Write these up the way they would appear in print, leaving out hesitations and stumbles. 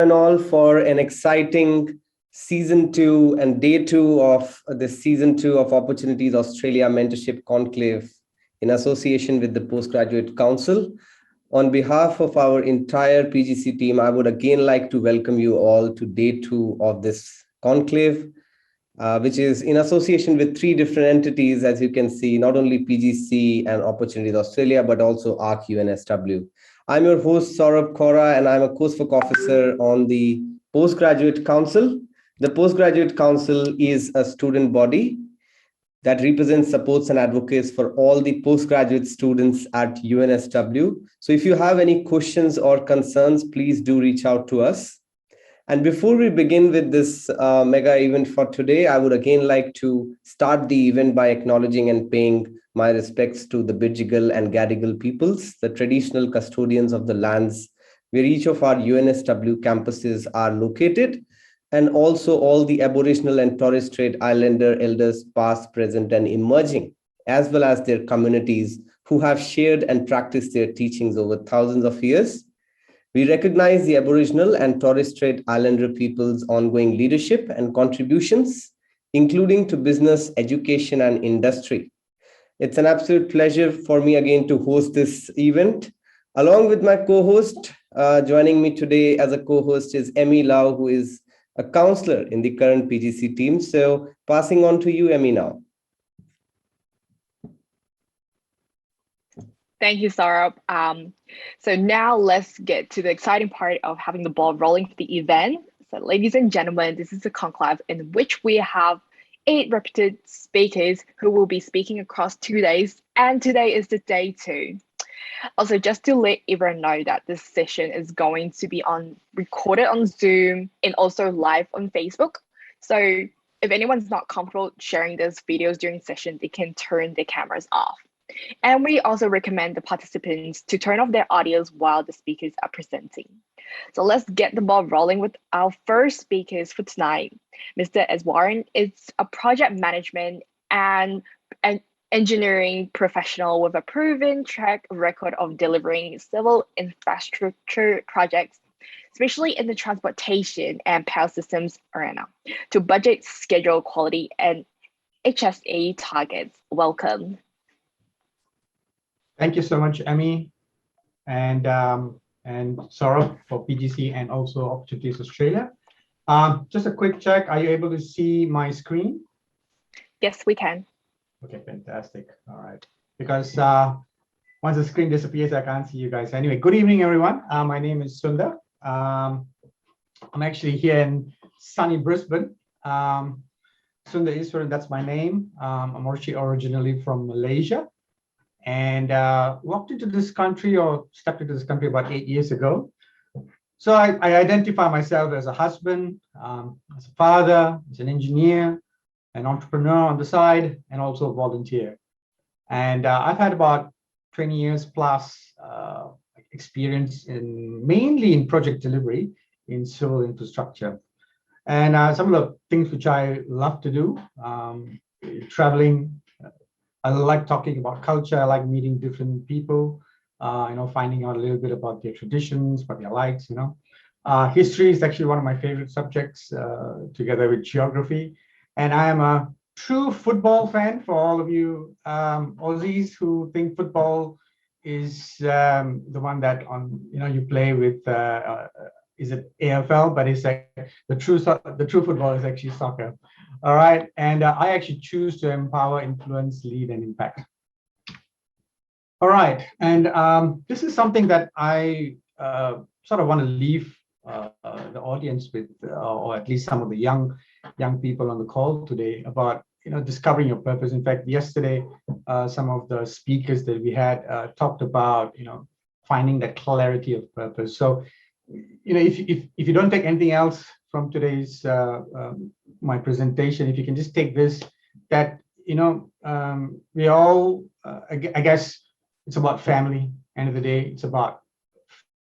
And all for an exciting season 2 and day 2 of this season 2 of Opportunities Australia Mentorship Conclave in association with the Postgraduate Council. On behalf of our entire PGC team, I would again like to welcome you all to day 2 of this conclave, which is in association with 3 different entities, as you can see, not only PGC and Opportunities Australia, but also ARC UNSW. I'm your host, Saurabh Khora, and I'm a coursework officer on the Postgraduate Council. The Postgraduate Council is a student body that represents, supports, and advocates for all the postgraduate students at UNSW. So if you have any questions or concerns, please do reach out to us. And before we begin with this mega event for today, I would again like to start the event by acknowledging and paying my respects to the Bidjigal and Gadigal peoples, the traditional custodians of the lands where each of our UNSW campuses are located, and also all the Aboriginal and Torres Strait Islander elders past, present, and emerging, as well as their communities who have shared and practiced their teachings over thousands of years. We recognize the Aboriginal and Torres Strait Islander people's ongoing leadership and contributions, including to business, education, and industry. It's an absolute pleasure for me again to host this event. Along with my co-host, joining me today as a co-host is Emmy Lau, who is a counselor in the current PGC team. So passing on to you, Emmy, now. Thank you, Saurabh. So now let's get to the exciting part of having the ball rolling for the event. So ladies and gentlemen, this is a conclave in which we have 8 reputed speakers who will be speaking across 2 days, and today is the day 2. Also, just to let everyone know that this session is going to be recorded on Zoom and also live on Facebook. So if anyone's not comfortable sharing these videos during session, they can turn their cameras off. And we also recommend the participants to turn off their audios while the speakers are presenting. So let's get the ball rolling with our first speakers for tonight. Mr. Eswaran is a project management and engineering professional with a proven track record of delivering civil infrastructure projects, especially in the transportation and power systems arena, to budget, schedule, quality, and HSE targets. Welcome. Thank you so much, Emmy, and Saurabh for PGC and also Opportunities Australia. Just a quick check. Are you able to see my screen? Yes, we can. Okay, fantastic. All right. Because once the screen disappears, I can't see you guys. Anyway, good evening, everyone. My name is Sundar. I'm actually here in sunny Brisbane. Sundar Eswaran, that's my name. I'm actually originally from Malaysia. And walked into this country or stepped into this country about 8 years ago. So I identify myself as a husband, as a father, as an engineer, an entrepreneur on the side, and also a volunteer. And I've had about 20 years plus experience mainly in project delivery in civil infrastructure. And some of the things which I love to do, traveling. I like talking about culture. I like meeting different people, finding out a little bit about their traditions, what they likes, History is actually one of my favorite subjects, together with geography. And I am a true football fan for all of you Aussies who think football is the one that you play with, is it AFL, but it's like the true football is actually soccer. All right, and I actually choose to empower, influence, lead, and impact. All right, and this is something that I sort of want to leave the audience with, or at least some of the young people on the call today, about discovering your purpose. In fact, yesterday, some of the speakers that we had talked about finding that clarity of purpose. So if you don't take anything else from today's my presentation, if you can just take this, that we all I guess it's about family. End of the day, it's about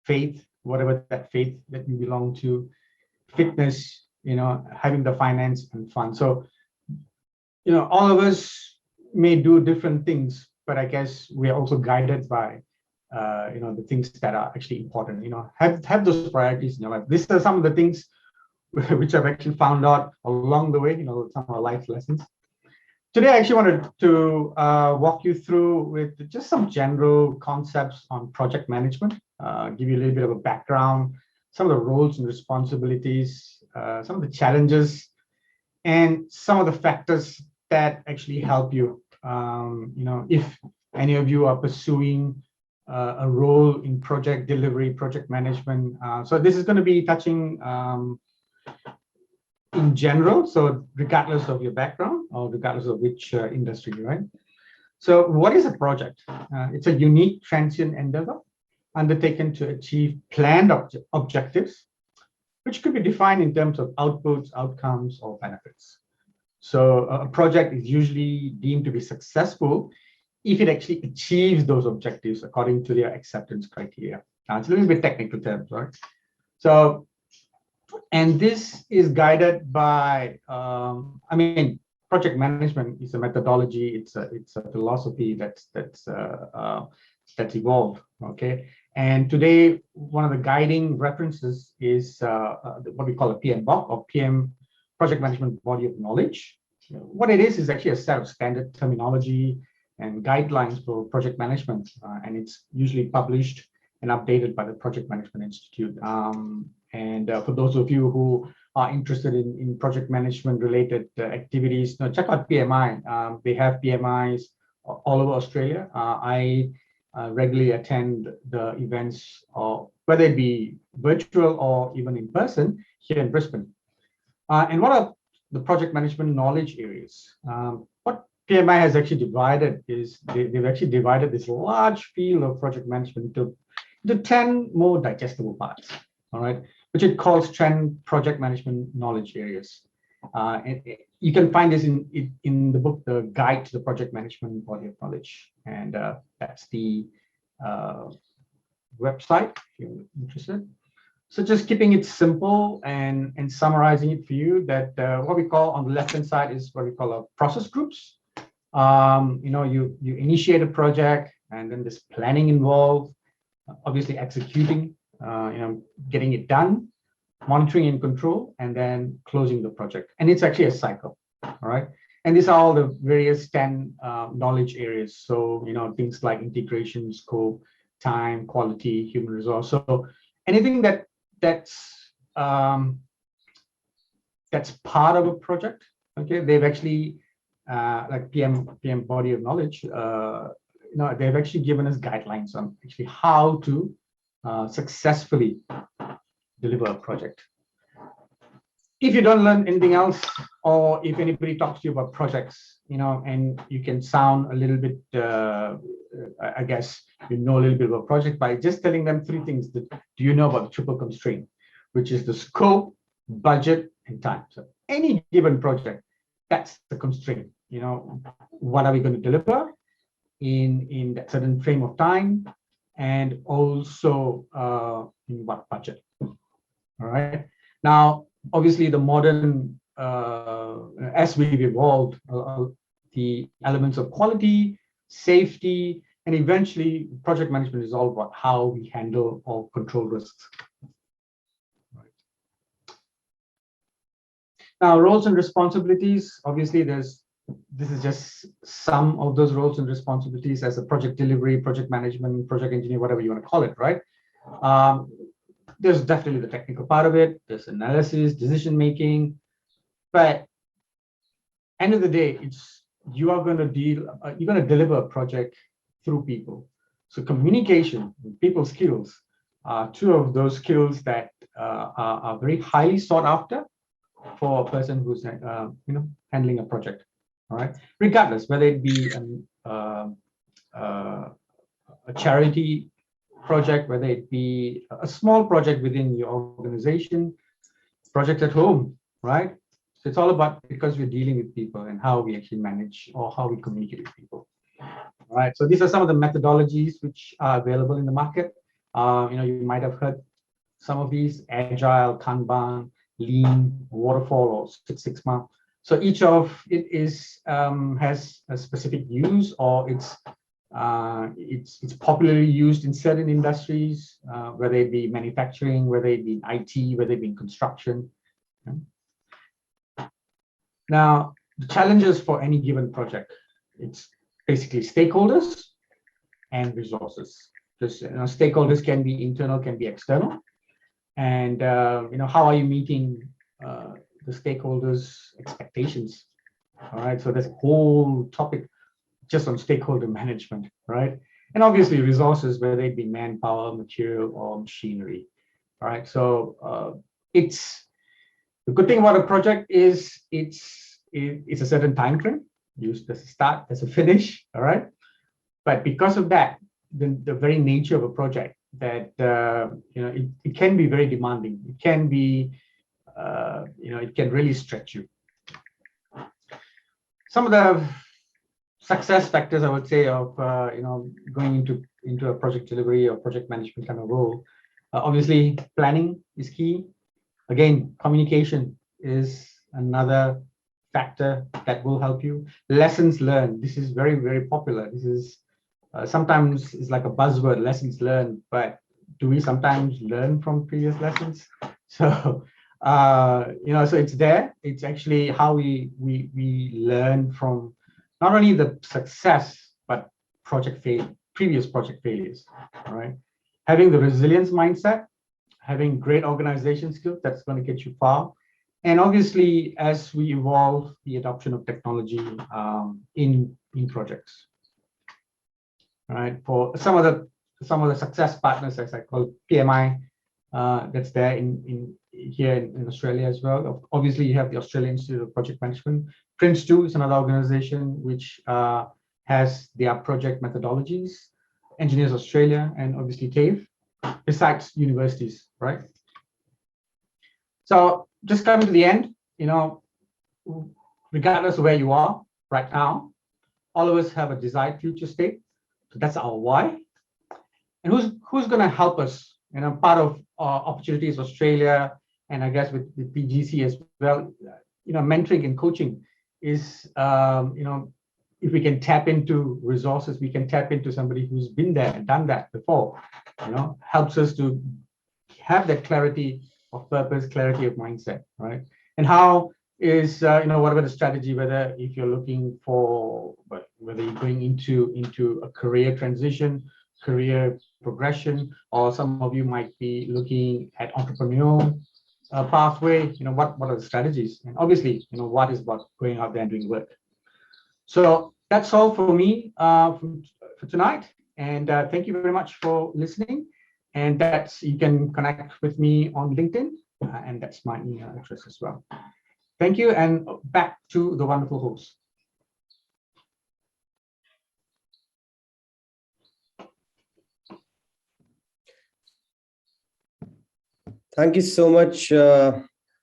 faith, whatever that faith that you belong to, fitness, having the finance and fun. So all of us may do different things, but I guess we are also guided by the things that are actually important. Have those priorities in your life. These are some of the things which I've actually found out along the way. Some of our life lessons. Today, I actually wanted to walk you through with just some general concepts on project management, give you a little bit of a background, some of the roles and responsibilities, some of the challenges, and some of the factors that actually help you. If any of you are pursuing a role in project delivery, project management. So this is going to be touching in general, so regardless of your background or regardless of which industry, right? So what is a project? It's a unique transient endeavor undertaken to achieve planned objectives, which could be defined in terms of outputs, outcomes, or benefits. So a project is usually deemed to be successful if it actually achieves those objectives according to their acceptance criteria. Now, it's a little bit technical terms, right? So, and this is guided by, project management is a methodology. It's a philosophy that's evolved. Okay, and today one of the guiding references is what we call a PMBOK, or PM Project Management Body of Knowledge. What it is actually a set of standard terminology and guidelines for project management, and it's usually published and updated by the Project Management Institute. For those of you who are interested in project management related activities, check out PMI. They have PMIs all over Australia. I regularly attend the events, whether it be virtual or even in person here in Brisbane. And what are the project management knowledge areas? What PMI has actually divided is they've actually divided this large field of project management into 10 more digestible parts, all right, which it calls 10 project management knowledge areas. And you can find this in the book, The Guide to the Project Management Body of Knowledge. And that's the website if you're interested. So just keeping it simple and summarizing it for you, that what we call on the left-hand side is what we call a process groups. You initiate a project, and then there's planning involved, obviously executing, getting it done, monitoring and control, and then closing the project. And it's actually a cycle, all right? And these are all the various 10 knowledge areas. So, things like integration, scope, time, quality, human resource. So anything that's part of a project, okay? They've actually, like PM Body of Knowledge, they've actually given us guidelines on actually how to successfully deliver a project. If you don't learn anything else, or if anybody talks to you about projects, and you can sound a little bit, I guess, a little bit about project by just telling them 3 things that do you know about the triple constraint, which is the scope, budget, and time. So any given project, that's the constraint. What are we going to deliver in that certain frame of time, and also in what budget. All right. Now, obviously, the modern, as we've evolved, the elements of quality, safety, and eventually project management is all about how we handle or control risks. Right. Now, roles and responsibilities. Obviously, this is just some of those roles and responsibilities as a project delivery, project management, project engineer, whatever you want to call it, right? There's definitely the technical part of it. There's analysis, decision making, but end of the day, you're going to deliver a project through people. So communication, people skills are 2 of those skills that are very highly sought after for a person who's handling a project. All right, regardless whether it be a charity project, whether it be a small project within your organization, project at home, right? So it's all about, because we're dealing with people and how we actually manage or how we communicate with people. All right, so these are some of the methodologies which are available in the market. You might have heard some of these: Agile, Kanban, Lean, Waterfall, or Six Sigma. So each of it is has a specific use, or it's It's popularly used in certain industries, whether it be manufacturing, whether it be in IT, whether it be in construction. Now, the challenges for any given project, it's basically stakeholders and resources. Because stakeholders can be internal, can be external, and how are you meeting the stakeholders' expectations? All right, so there's a whole topic just on stakeholder management, right? And obviously resources, whether it be manpower, material, or machinery. All right, so it's the good thing about a project is it's a certain time frame. There's a start, there's a finish. All right, but because of that, the very nature of a project, that it can be very demanding. It can be it can really stretch you. Some of the success factors, I would say, of going into a project delivery or project management kind of role. Obviously, planning is key. Again, communication is another factor that will help you. Lessons learned. This is very, very popular. This is sometimes it's like a buzzword, lessons learned, but do we sometimes learn from previous lessons? So, so it's there. It's actually how we learn from not only the success, but previous project failures, all right? Having the resilience mindset, having great organization skills, that's going to get you far. And obviously, as we evolve, the adoption of technology in projects. All right, for some of the success partners, as I call PMI, that's there here in Australia as well. Obviously, you have the Australian Institute of Project Management. Prince2 is another organization which has their project methodologies. Engineers Australia, and obviously TAFE, besides universities, right? So just coming to the end, regardless of where you are right now, all of us have a desired future state. So that's our why. And who's going to help us? Part of Opportunities Australia, and I guess with PGC as well, mentoring and coaching is, if we can tap into resources, we can tap into somebody who's been there and done that before, helps us to have that clarity of purpose, clarity of mindset, right? And how is, whatever the strategy, whether if you're looking for, whether you're going into a career transition, career progression, or some of you might be looking at entrepreneurial pathway, what are the strategies? And obviously, what is about going out there and doing work. So that's all for me for tonight. And thank you very much for listening. And you can connect with me on LinkedIn, and that's my email address as well. Thank you, and back to the wonderful host. Thank you so much,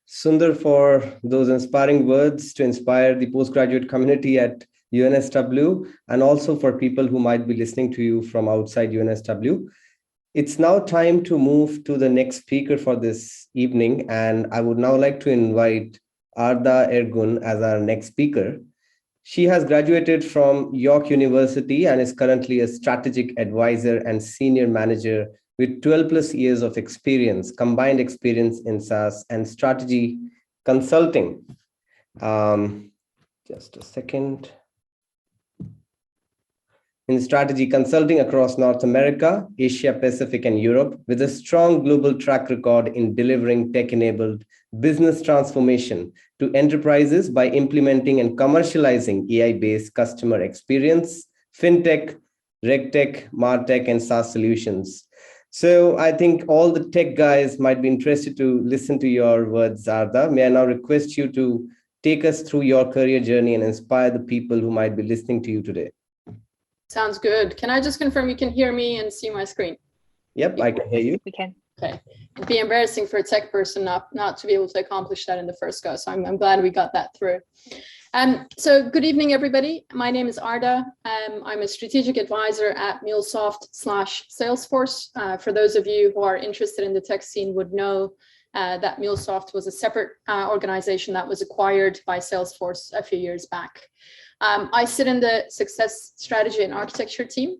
Sundar, for those inspiring words to inspire the postgraduate community at UNSW, and also for people who might be listening to you from outside UNSW. It's now time to move to the next speaker for this evening, and I would now like to invite Arda Ergun as our next speaker. She has graduated from York University and is currently a strategic advisor and senior manager with 12 plus years of experience, combined experience in SaaS and strategy consulting. Just a second. In strategy consulting across North America, Asia Pacific, and Europe, with a strong global track record in delivering tech-enabled business transformation to enterprises by implementing and commercializing AI-based customer experience, fintech, regtech, martech, and SaaS solutions. So I think all the tech guys might be interested to listen to your words, Arda. May I now request you to take us through your career journey and inspire the people who might be listening to you today. Sounds good. Can I just confirm you can hear me and see my screen? Yep, I can hear you. We can. Okay. It'd be embarrassing for a tech person not to be able to accomplish that in the first go. So I'm glad we got that through. So good evening, everybody. My name is Arda. I'm a strategic advisor at Mulesoft/Salesforce. For those of you who are interested in the tech scene would know that Mulesoft was a separate organization that was acquired by Salesforce a few years back. I sit in the success strategy and architecture team,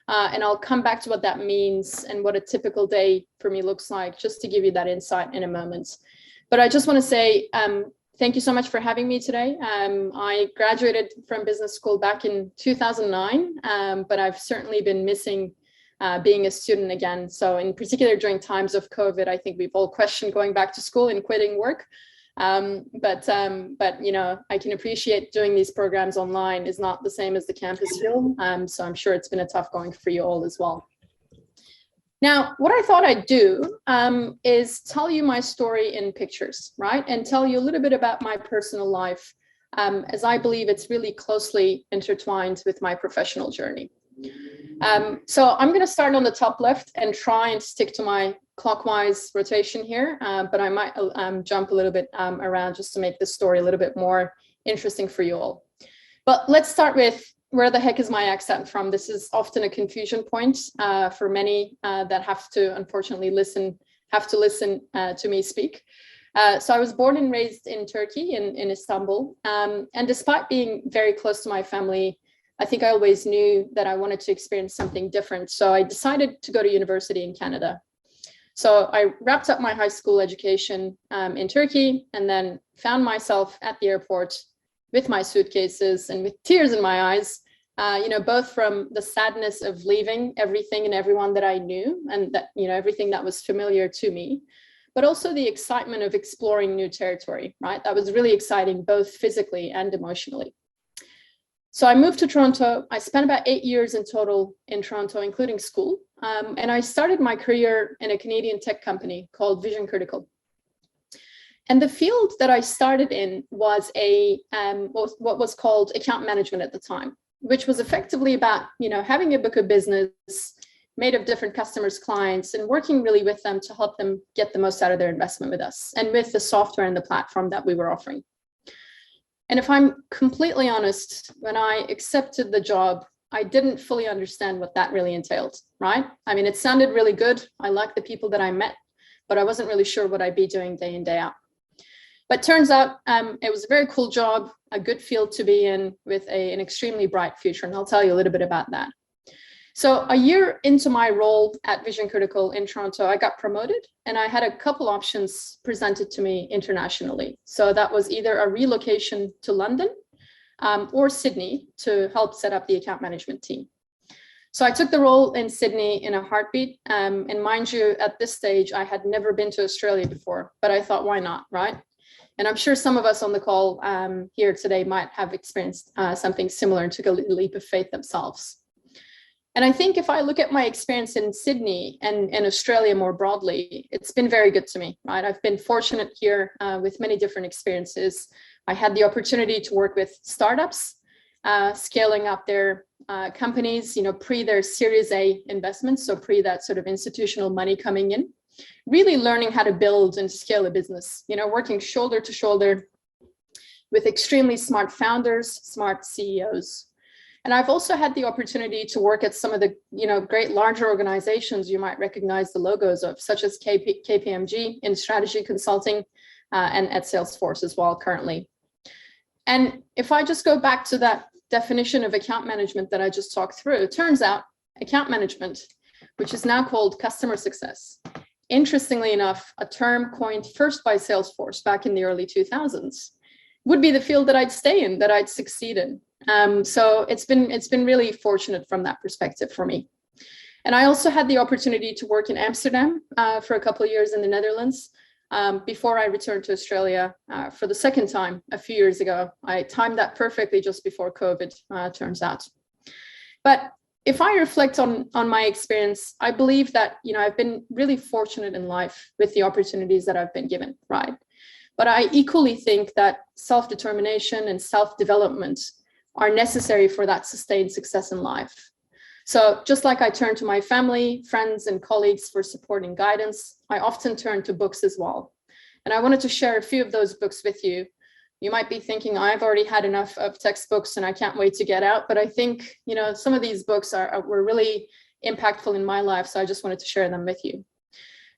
and I'll come back to what that means and what a typical day for me looks like, just to give you that insight in a moment. But I just want to say thank you so much for having me today. I graduated from business school back in 2009, but I've certainly been missing being a student again. So in particular, during times of COVID, I think we've all questioned going back to school and quitting work. But you know, I can appreciate doing these programs online is not the same as the campus feel. So I'm sure it's been a tough going for you all as well. Now, what I thought I'd do is tell you my story in pictures, right? And tell you a little bit about my personal life, as I believe it's really closely intertwined with my professional journey. So I'm going to start on the top left and try and stick to my clockwise rotation here, but I might jump a little bit around just to make the story a little bit more interesting for you all. But let's start with where the heck is my accent from? This is often a confusion point for many that have to, unfortunately, listen to me speak. So I was born and raised in Turkey, in Istanbul. And despite being very close to my family, I think I always knew that I wanted to experience something different. So I decided to go to university in Canada. So I wrapped up my high school education in Turkey and then found myself at the airport with my suitcases and with tears in my eyes, you know, both from the sadness of leaving everything and everyone that I knew and that, you know, everything that was familiar to me, but also the excitement of exploring new territory, right? That was really exciting, both physically and emotionally. So I moved to Toronto. I spent about 8 years in total in Toronto, including school. And I started my career in a Canadian tech company called Vision Critical. And the field that I started in was what was called account management at the time, which was effectively about, you know, having a book of business made of different customers, clients, and working really with them to help them get the most out of their investment with us and with the software and the platform that we were offering. And if I'm completely honest, when I accepted the job, I didn't fully understand what that really entailed, right? I mean, it sounded really good. I liked the people that I met, but I wasn't really sure what I'd be doing day in, day out. But turns out it was a very cool job, a good field to be in with an extremely bright future. And I'll tell you a little bit about that. So a year into my role at Vision Critical in Toronto, I got promoted and I had a couple options presented to me internationally. So that was either a relocation to London or Sydney to help set up the account management team. So I took the role in Sydney in a heartbeat. And mind you, at this stage, I had never been to Australia before, but I thought, why not, right? And I'm sure some of us on the call here today might have experienced something similar and took a leap of faith themselves. And I think if I look at my experience in Sydney and in Australia more broadly, it's been very good to me, right? I've been fortunate here with many different experiences. I had the opportunity to work with startups, scaling up their companies, you know, pre their Series A investments, so pre that sort of institutional money coming in, really learning how to build and scale a business, you know, working shoulder to shoulder with extremely smart founders, smart CEOs. And I've also had the opportunity to work at some of the, you know, great larger organizations you might recognize the logos of, such as KPMG in strategy consulting and at Salesforce as well currently. And if I just go back to that definition of account management that I just talked through, it turns out account management, which is now called customer success, interestingly enough, a term coined first by Salesforce back in the early 2000s, would be the field that I'd stay in, that I'd succeed in. So it's been really fortunate from that perspective for me. And I also had the opportunity to work in Amsterdam for a couple of years in the Netherlands before I returned to Australia for the second time a few years ago. I timed that perfectly just before COVID, turns out. But if I reflect on my experience, I believe that, you know, I've been really fortunate in life with the opportunities that I've been given, right? But I equally think that self-determination and self-development are necessary for that sustained success in life. So just like I turn to my family, friends, and colleagues for support and guidance, I often turn to books as well. And I wanted to share a few of those books with you. You might be thinking, I've already had enough of textbooks and I can't wait to get out. But I think, you know, some of these books were really impactful in my life. So I just wanted to share them with you.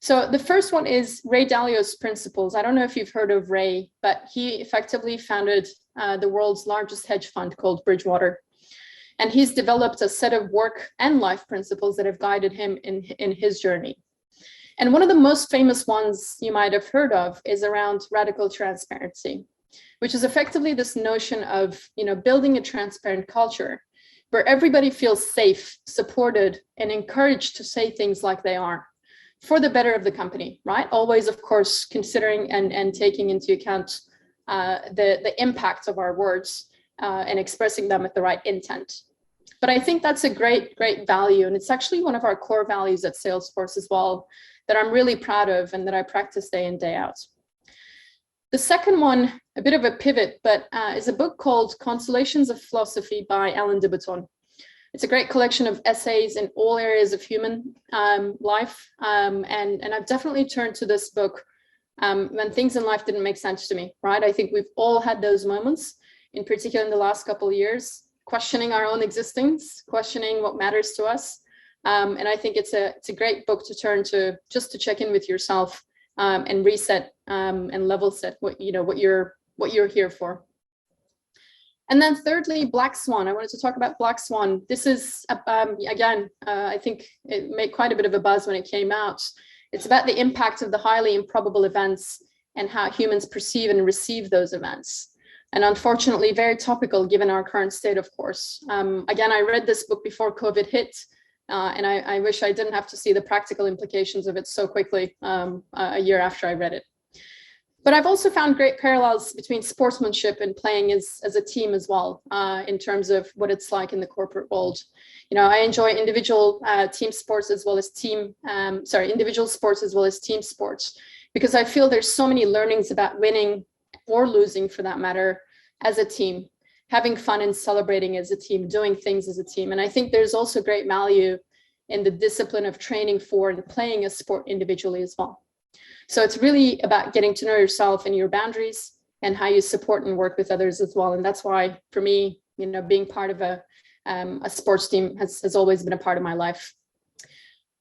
So the first one is Ray Dalio's principles. I don't know if you've heard of Ray, but he effectively founded the world's largest hedge fund called Bridgewater. And he's developed a set of work and life principles that have guided him in his journey. And one of the most famous ones you might have heard of is around radical transparency, which is effectively this notion of, building a transparent culture where everybody feels safe, supported, and encouraged to say things like they are for the better of the company, right? Always, of course, considering and taking into account the impact of our words and expressing them with the right intent. But I think that's a great value. And it's actually one of our core values at Salesforce as well, that I'm really proud of and that I practice day in, day out. The second one, a bit of a pivot, but is a book called Constellations of Philosophy by Alain de Baton. It's a great collection of essays in all areas of human life. And I've definitely turned to this book when things in life didn't make sense to me, right? I think we've all had those moments, in particular in the last couple of years, questioning our own existence, questioning what matters to us. And I think it's a great book to turn to, just to check in with yourself and reset and level set what you're here for. And then thirdly, Black Swan. I wanted to talk about Black Swan. This is again, I think it made quite a bit of a buzz when it came out. It's about the impact of the highly improbable events and how humans perceive and receive those events. And unfortunately, very topical given our current state, of course. Again, I read this book before COVID hit. And I wish I didn't have to see the practical implications of it so quickly a year after I read it. But I've also found great parallels between sportsmanship and playing as a team as well, in terms of what it's like in the corporate world. I enjoy individual team sports as well as individual sports as well as team sports, because I feel there's so many learnings about winning or losing, for that matter, as a team, having fun and celebrating as a team, doing things as a team. And I think there's also great value in the discipline of training for and playing a sport individually as well. So it's really about getting to know yourself and your boundaries and how you support and work with others as well. And that's why, for me, being part of a sports team has always been a part of my life.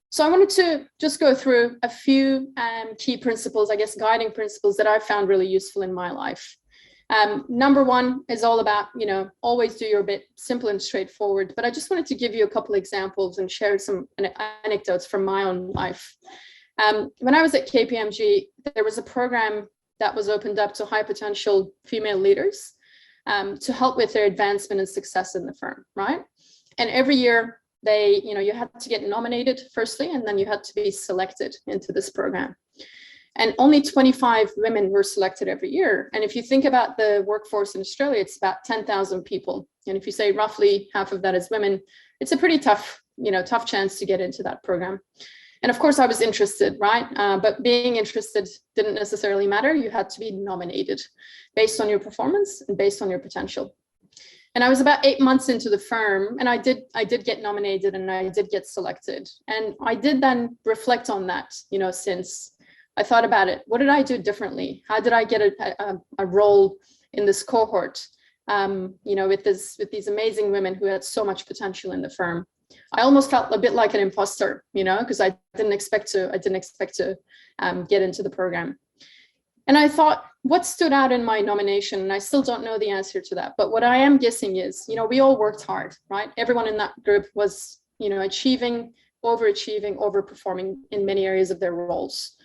So I wanted to just go through a few key principles, I guess, guiding principles that I've found really useful in my life. Number one is all about, always do your bit, simple and straightforward. But I just wanted to give you a couple examples and share some anecdotes from my own life. When I was at KPMG, there was a program that was opened up to high potential female leaders to help with their advancement and success in the firm, right? And every year you had to get nominated firstly, and then you had to be selected into this program. And only 25 women were selected every year. And if you think about the workforce in Australia, it's about 10,000 people. And if you say roughly half of that is women, it's a pretty tough chance to get into that program. And of course I was interested, right? But being interested didn't necessarily matter. You had to be nominated based on your performance and based on your potential. And I was about 8 months into the firm, and I did get nominated and I did get selected. And I did then reflect on that, since I thought about it. What did I do differently? How did I get a role in this cohort, with these amazing women who had so much potential in the firm? I almost felt a bit like an imposter, because I didn't expect to get into the program. And I thought, what stood out in my nomination? And I still don't know the answer to that. But what I am guessing is, we all worked hard, right? Everyone in that group was, achieving, overachieving, overperforming in many areas of their roles.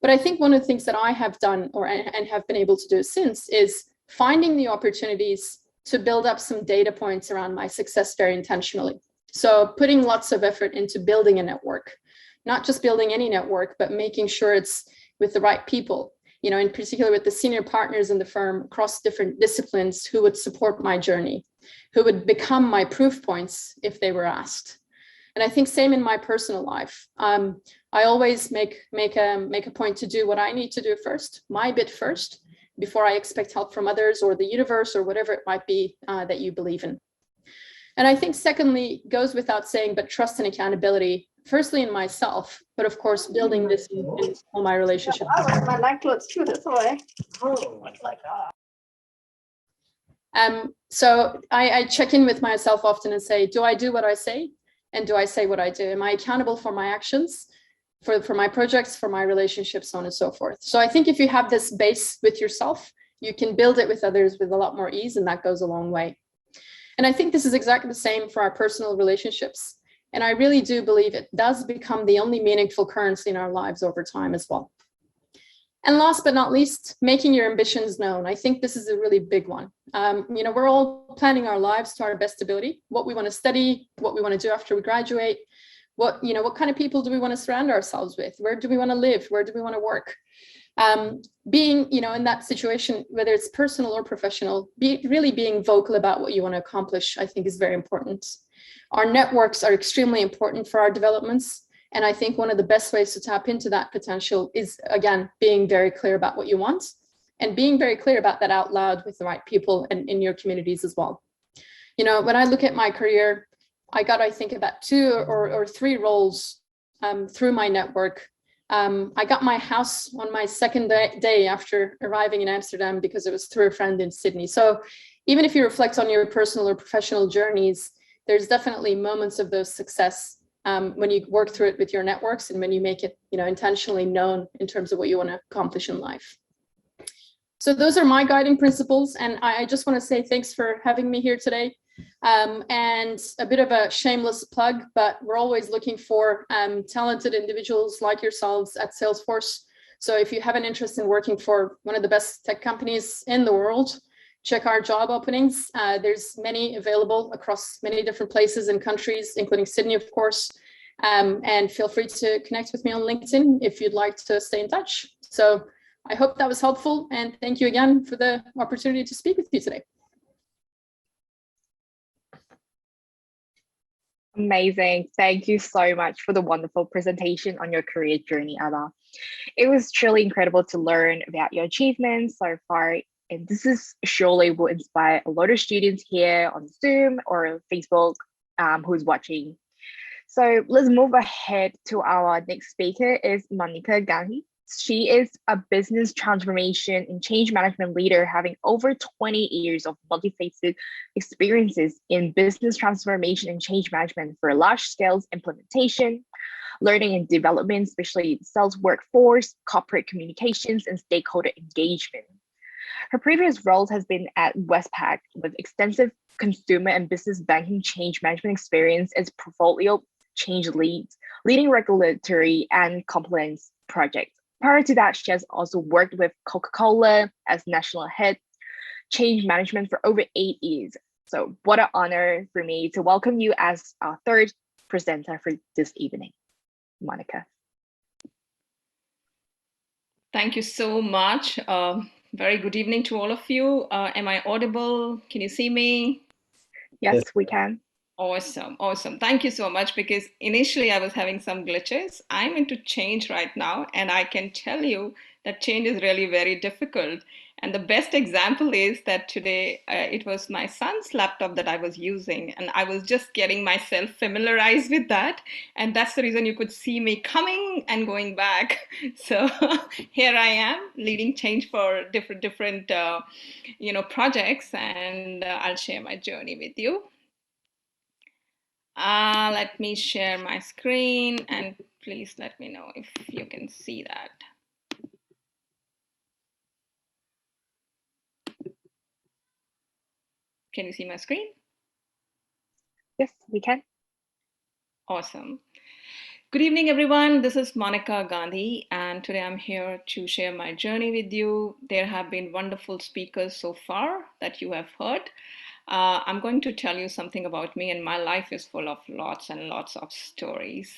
But I think one of the things that I have done and have been able to do since is finding the opportunities to build up some data points around my success very intentionally. So putting lots of effort into building a network, not just building any network, but making sure it's with the right people, in particular with the senior partners in the firm across different disciplines who would support my journey, who would become my proof points if they were asked. And I think same in my personal life. I always make a point to do what I need to do first, my bit first, before I expect help from others or the universe or whatever it might be that you believe in. And I think secondly, goes without saying, but trust and accountability, firstly in myself, but of course, building this in all my relationships. My necklace too, that's why. So I check in with myself often and say, do I do what I say? And do I say what I do? Am I accountable for my actions? for my projects, for my relationships, so on and so forth. So I think if you have this base with yourself, you can build it with others with a lot more ease, and that goes a long way. And I think this is exactly the same for our personal relationships. And I really do believe it does become the only meaningful currency in our lives over time as well. And last but not least, making your ambitions known. I think this is a really big one. We're all planning our lives to our best ability, what we want to study, what we want to do after we graduate, what kind of people do we want to surround ourselves with? Where do we want to live? Where do we want to work? Being, in that situation, whether it's personal or professional, really being vocal about what you want to accomplish, I think is very important. Our networks are extremely important for our developments. And I think one of the best ways to tap into that potential is, again, being very clear about what you want and being very clear about that out loud with the right people and in your communities as well. When I look at my career, I got, I think, about 2 or 3 roles through my network. I got my house on my second day after arriving in Amsterdam because it was through a friend in Sydney. So even if you reflect on your personal or professional journeys, there's definitely moments of those success when you work through it with your networks and when you make it, intentionally known in terms of what you want to accomplish in life. So those are my guiding principles. And I just want to say thanks for having me here today. And a bit of a shameless plug, but we're always looking for talented individuals like yourselves at Salesforce. So if you have an interest in working for one of the best tech companies in the world, check our job openings. There's many available across many different places and countries, including Sydney, of course. And feel free to connect with me on LinkedIn if you'd like to stay in touch. So I hope that was helpful. And thank you again for the opportunity to speak with you today. Amazing. Thank you so much for the wonderful presentation on your career journey, Arda. It was truly incredible to learn about your achievements so far. And this is surely will inspire a lot of students here on Zoom or Facebook who's watching. So let's move ahead to our next speaker is Monika Gandhi. She is a business transformation and change management leader, having over 20 years of multifaceted experiences in business transformation and change management for large-scale implementation, learning and development, especially sales workforce, corporate communications, and stakeholder engagement. Her previous roles has been at Westpac with extensive consumer and business banking change management experience as portfolio change leads, leading regulatory and compliance projects. Prior to that, she has also worked with Coca-Cola as national head change management for over 8 years. So what an honor for me to welcome you as our third presenter for this evening, Monika. Thank you so much. Very good evening to all of you. Am I audible? Can you see me? Yes, we can. Awesome, awesome. Thank you so much, because initially I was having some glitches. I'm into change right now, and I can tell you that change is really very difficult. And the best example is that today it was my son's laptop that I was using, and I was just getting myself familiarized with that. And that's the reason you could see me coming and going back. So here I am leading change for different projects, and I'll share my journey with you. Let me share my screen, and please let me know if you can see that. Can you see my screen? Yes, we can. Awesome. Good evening, everyone. This is Monika Gandhi, and today I'm here to share my journey with you. There have been wonderful speakers so far that you have heard. I'm going to tell you something about me, and my life is full of lots and lots of stories.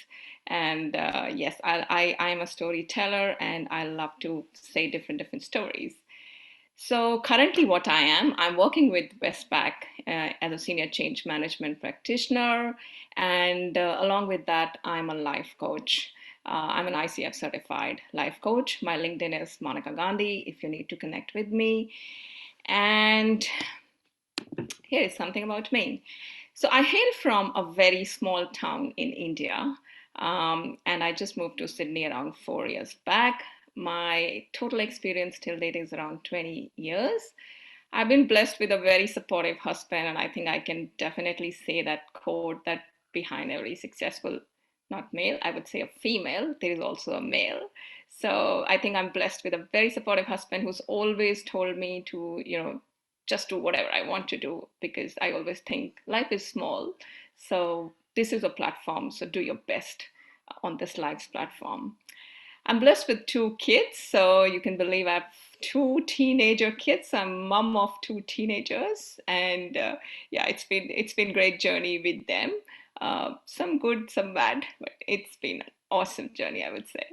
And yes, I'm a storyteller, and I love to say different stories. So currently what I'm working with Westpac as a senior change management practitioner. And along with that, I'm a life coach. I'm an ICF certified life coach. My LinkedIn is Monika Gandhi if you need to connect with me. And here is something about me. So I hail from a very small town in India. And I just moved to Sydney around 4 years back. My total experience till date is around 20 years. I've been blessed with a very supportive husband, and I think I can definitely say that quote that behind every successful not male, I would say a female. There is also a male. So I think I'm blessed with a very supportive husband who's always told me to, just do whatever I want to do, because I always think life is small. So this is a platform. So do your best on this life's platform. I'm blessed with 2 kids. So you can believe I have 2 teenager kids. I'm mom of 2 teenagers. And yeah, it's been great journey with them. Some good, some bad, but it's been an awesome journey, I would say.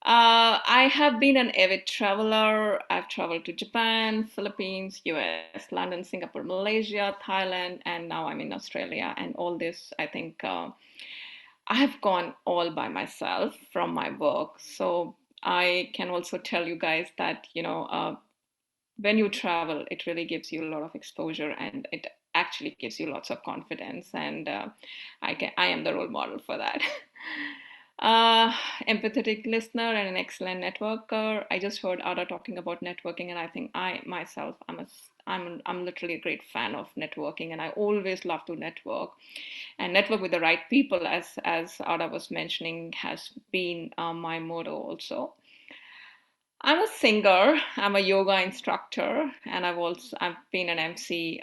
I have been an avid traveler. I've traveled to Japan, Philippines, US, London, Singapore, Malaysia, Thailand, and now I'm in Australia. And all this, I think, I have gone all by myself from my work. So I can also tell you guys that, when you travel, it really gives you a lot of exposure, and it actually gives you lots of confidence. And I am the role model for that. Uh, Empathetic listener and an excellent networker. I just heard Arda talking about networking, and I think I myself, I'm literally a great fan of networking, and I always love to network and network with the right people, as Arda was mentioning, has been my motto also. I'm a singer. I'm a yoga instructor, and I've been an MC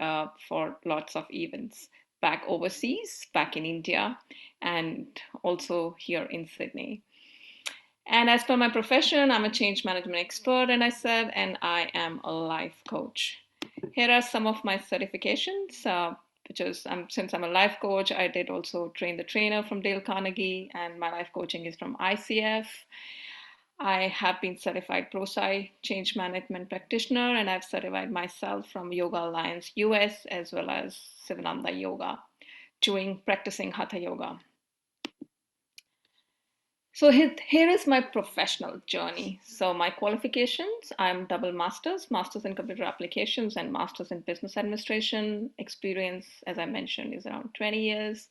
for lots of events back overseas, back in India, and also here in Sydney. And as per my profession, I'm a change management expert, and I am a life coach. Here are some of my certifications. Which is, since I'm a life coach, I did also train the trainer from Dale Carnegie, and my life coaching is from ICF. I have been certified ProSci change management practitioner, and I've certified myself from Yoga Alliance US as well as Sivananda Yoga, practicing Hatha Yoga. So here is my professional journey. So my qualifications, I'm double master's in computer applications and master's in business administration. Experience, as I mentioned, is around 20 years.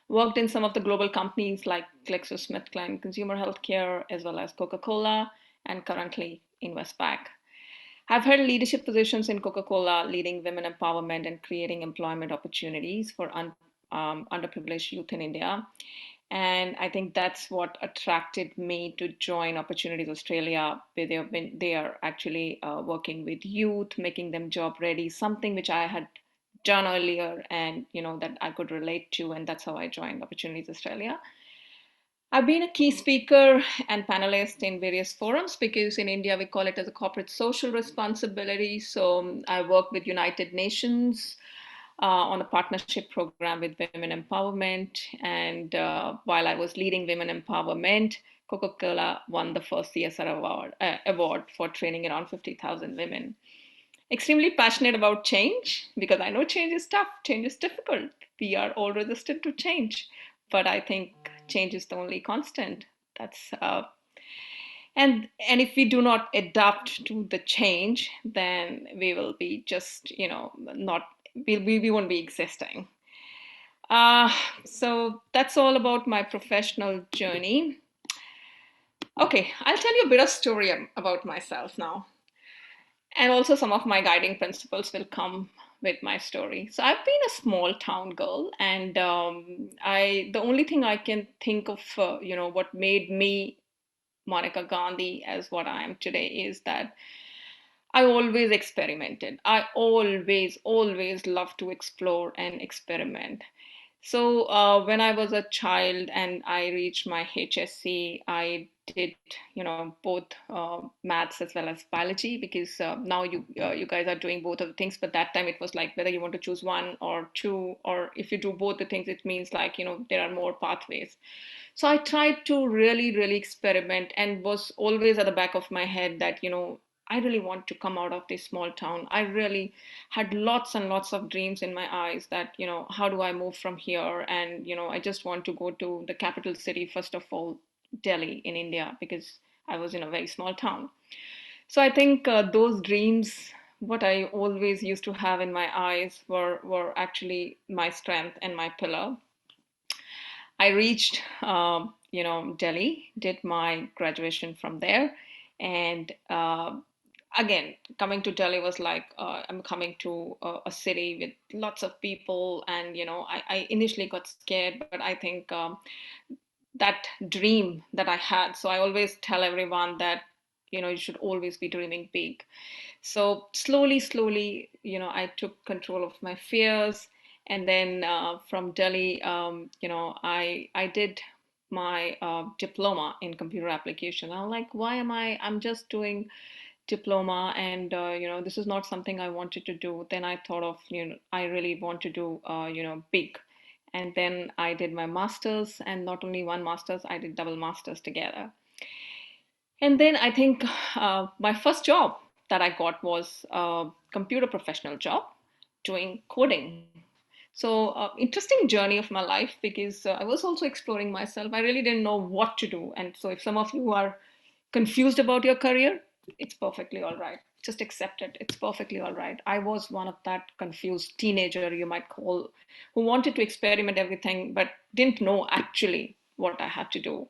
Worked in some of the global companies like GlaxoSmithKline Consumer Healthcare, as well as Coca-Cola, and currently in Westpac. I've held leadership positions in Coca-Cola, leading women empowerment and creating employment opportunities for underprivileged youth in India. And I think that's what attracted me to join Opportunities Australia, where they are actually working with youth, making them job ready, something which I had done earlier, and that I could relate to, and that's how I joined Opportunities Australia. I've been a key speaker and panelist in various forums, because in India we call it as a corporate social responsibility. So I work with United Nations on a partnership program with women empowerment. And while I was leading women empowerment, Coca-Cola won the first CSR award for training around 50,000 women. Extremely passionate about change, because I know change is tough, change is difficult. We are all resistant to change, but I think change is the only constant. That's and if we do not adapt to the change, then we will be just not we won't be existing. So that's all about my professional journey. Okay, I'll tell you a bit of story about myself now. And also some of my guiding principles will come with my story. So I've been a small town girl, and the only thing I can think of, what made me Monika Gandhi as what I am today is that I always experimented. I always love to explore and experiment. So when I was a child and I reached my HSC, I did, both maths as well as biology, because now you guys are doing both of the things. But that time it was like whether you want to choose one or two, or if you do both the things, it means like, there are more pathways. So I tried to really, really experiment, and was always at the back of my head that, I really want to come out of this small town. I really had lots and lots of dreams in my eyes that, how do I move from here? And, I just want to go to the capital city, first of all, Delhi in India, because I was in a very small town. So I think those dreams, what I always used to have in my eyes, were actually my strength and my pillar. I reached, Delhi, did my graduation from there. And again, coming to Delhi was like, I'm coming to a city with lots of people. And, I initially got scared, but I think that dream that I had. So I always tell everyone that, you should always be dreaming big. So slowly, I took control of my fears. And then from Delhi, I did my diploma in computer application. I'm like, I'm just doing diploma, and this is not something I wanted to do. Then I thought of, I really want to do big. And then I did my masters, and not only one masters, I did double masters together. And then I think my first job that I got was a computer professional job doing coding. So interesting journey of my life, because I was also exploring myself. I really didn't know what to do. And so if some of you are confused about your career, it's perfectly all right. Just accept it. It's perfectly all right. I was one of that confused teenager, you might call, who wanted to experiment everything, but didn't know actually what I had to do.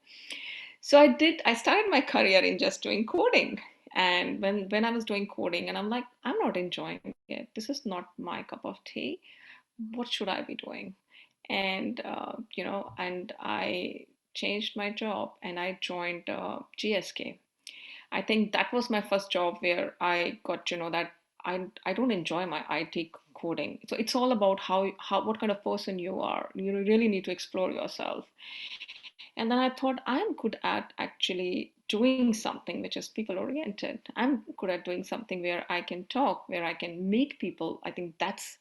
So I started my career in just doing coding. And when I was doing coding, and I'm like, I'm not enjoying it. This is not my cup of tea. What should I be doing? And and I changed my job, and I joined GSK. I think that was my first job where I got to know that I don't enjoy my IT coding. So it's all about how what kind of person you are. You really need to explore yourself. And then I thought, I'm good at actually doing something which is people oriented. I'm good at doing something where I can talk, where I can meet people. I think that's